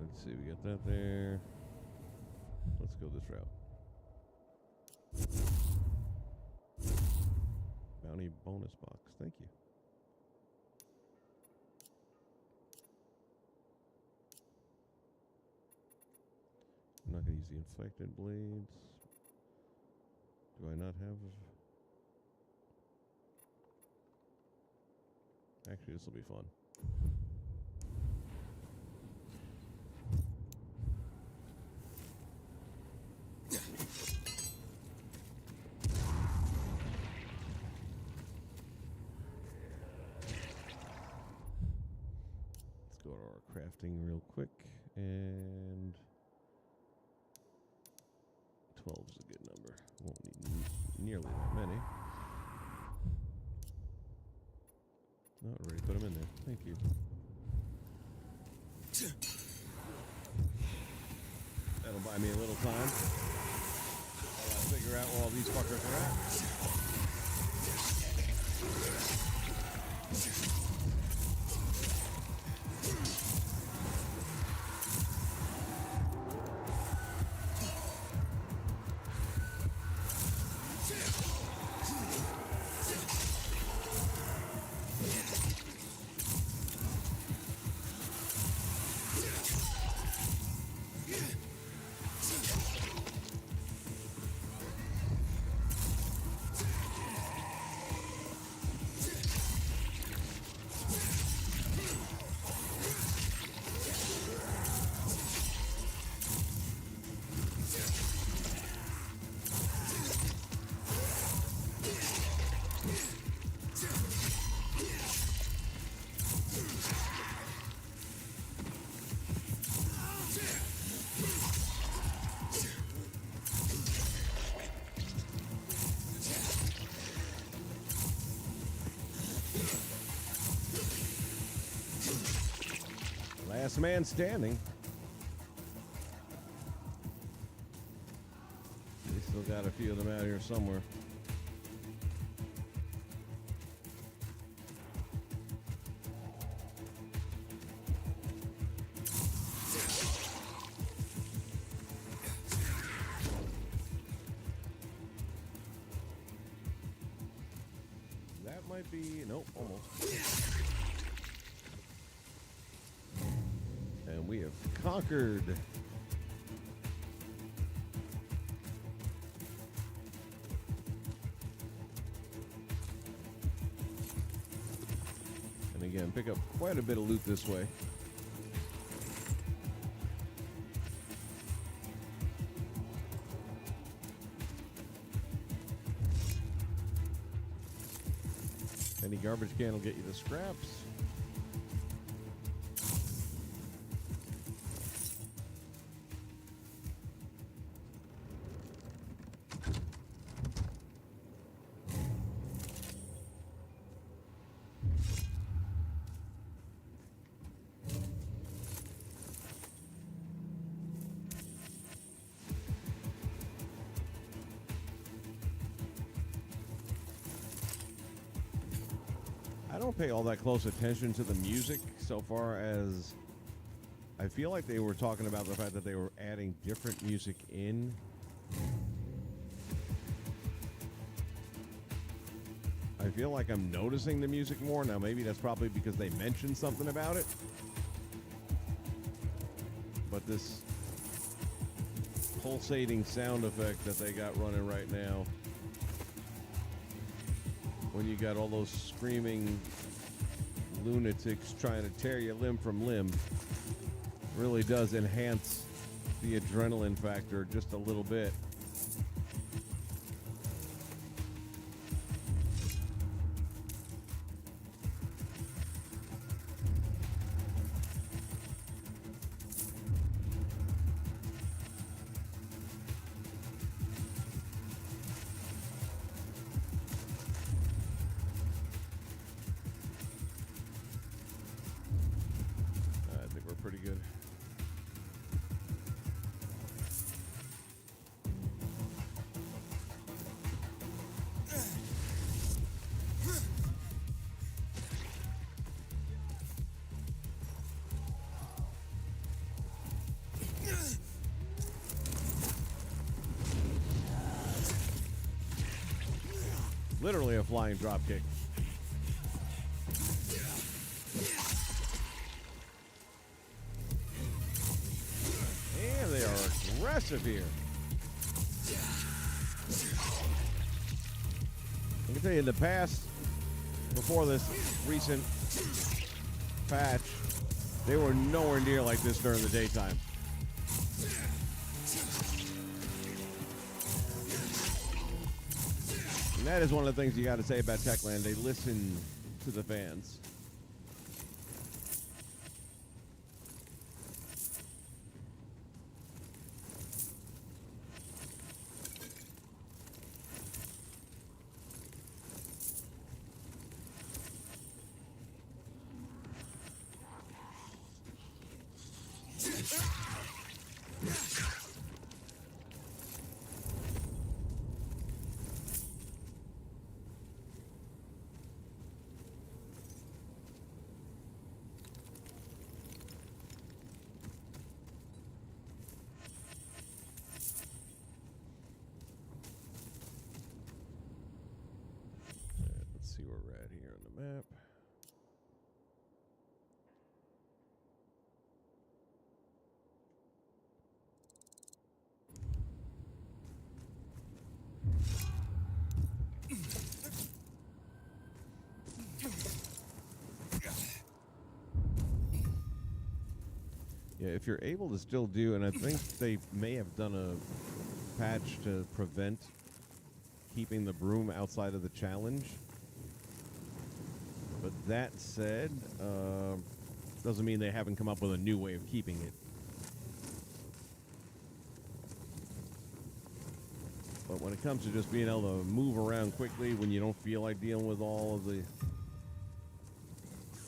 Let's see, we got that there. Let's go this route. Bounty bonus box, thank you. I'm not going to use the inflected blades. Do I not have... Actually, this will be fun. crafting real quick, and 12 is a good number. Won't need nearly that many. Not ready. Put them in there. Thank you. That'll buy me a little time while I figure out where all these fuckers are at. Last man standing. We still got a few of them out here somewhere. That might be, nope, almost. And we have conquered. And again, pick up quite a bit of loot this way. Any garbage can will get you the scraps. I don't pay all that close attention to the music so far as I feel like they were talking about the fact that they were adding different music in. I feel like I'm noticing the music more. Now maybe that's probably because they mentioned something about it. But this pulsating sound effect that they got running right now, when you got all those screaming lunatics trying to tear you limb from limb, really does enhance the adrenaline factor just a little bit. Pretty good. Literally a flying drop kick. Aggressive here. I can tell you in the past, before this recent patch, they were nowhere near like this during the daytime. And that is one of the things you got to say about Techland. They listen to the fans. see where we're at here on the map. Yeah, if you're able to still do, and I think they may have done a patch to prevent keeping the broom outside of the challenge. But that said, doesn't mean they haven't come up with a new way of keeping it. But when it comes to just being able to move around quickly when you don't feel like dealing with all of the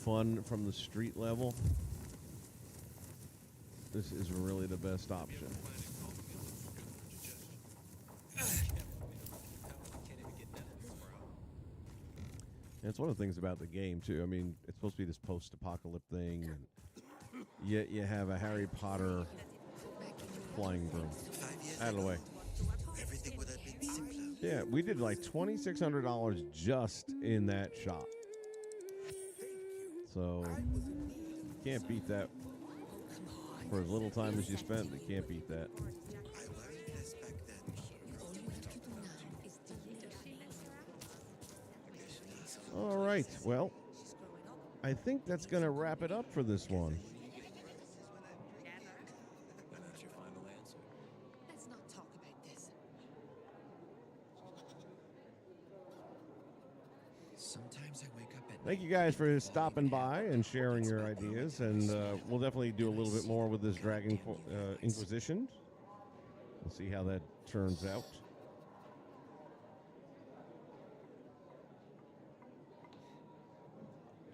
fun from the street level, this is really the best option. And it's one of the things about the game, too. I mean, it's supposed to be this post-apocalyptic thing, and yet you have a Harry Potter flying broom. Out of the way. Yeah, we did like $2,600 just in that shop. So, can't beat that. For as little time as you spent, you can't beat that. All right, well, I think that's going to wrap it up for this one.
Let's not talk about this.
Sometimes I wake up at
Thank you guys for stopping by and sharing your ideas, and we'll definitely do a little bit more with this Dragon Inquisition. We'll see how that turns out.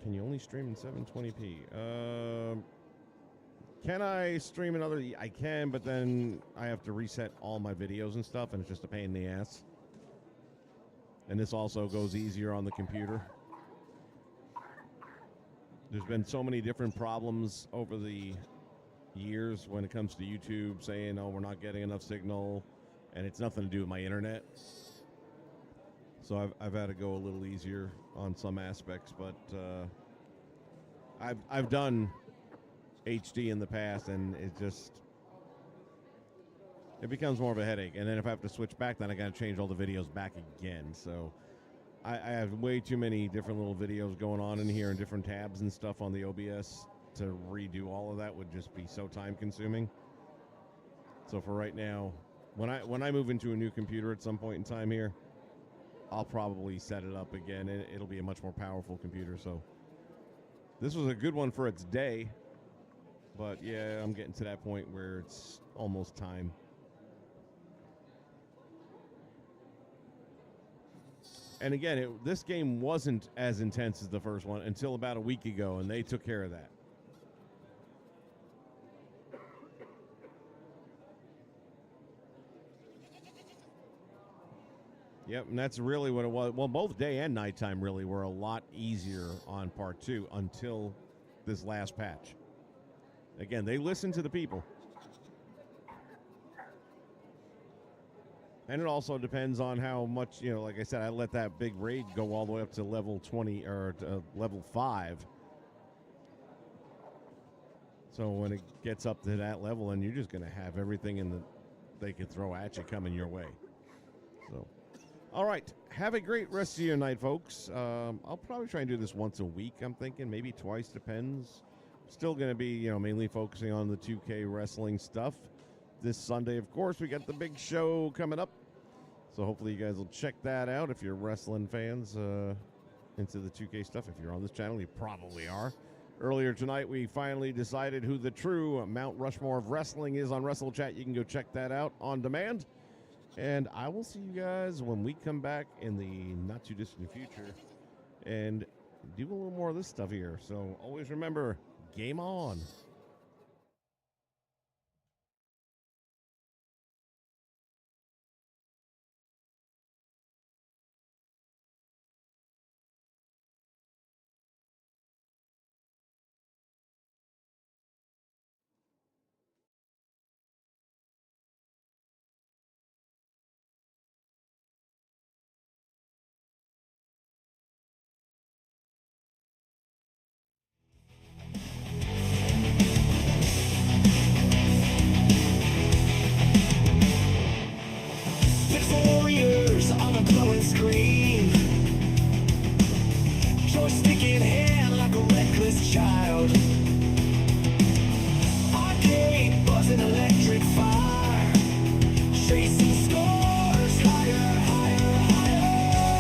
Can you only stream in 720p? Can I stream another? I can, but then I have to reset all my videos and stuff, and it's just a pain in the ass. And this also goes easier on the computer. There's been so many different problems over the years when it comes to YouTube saying, oh, we're not getting enough signal, and it's nothing to do with my internet. So I've had to go a little easier on some aspects, but I've done HD in the past, and it becomes more of a headache. And then if I have to switch back, then I got to change all the videos back again. So I have way too many different little videos going on in here and different tabs and stuff on the OBS to redo all of that would just be so time consuming. So for right now, when I move into a new computer at some point in time here, I'll probably set it up again. It'll be a much more powerful computer. So this was a good one for its day, but yeah, I'm getting to that point where it's almost time. And again, this game wasn't as intense as the first one until about a week ago, and they took care of that. Yep, and that's really what it was. Well, both day and nighttime really were a lot easier on part 2 until this last patch. Again, they listened to the people. And it also depends on how much, like I said, I let that big raid go all the way up to level 20 or level 5. So when it gets up to that level, and you're just going to have everything they can throw at you coming your way. So, all right. Have a great rest of your night, folks. I'll probably try and do this once a week, I'm thinking. Maybe twice, depends. Still going to be, mainly focusing on the 2K wrestling stuff. This Sunday, of course, we got the big show coming up. So hopefully you guys will check that out if you're wrestling fans into the 2K stuff. If you're on this channel, you probably are. Earlier tonight, we finally decided who the true Mount Rushmore of wrestling is on WrestleChat. You can go check that out on demand. And I will see you guys when we come back in the not-too-distant future and do a little more of this stuff here. So always remember, game on.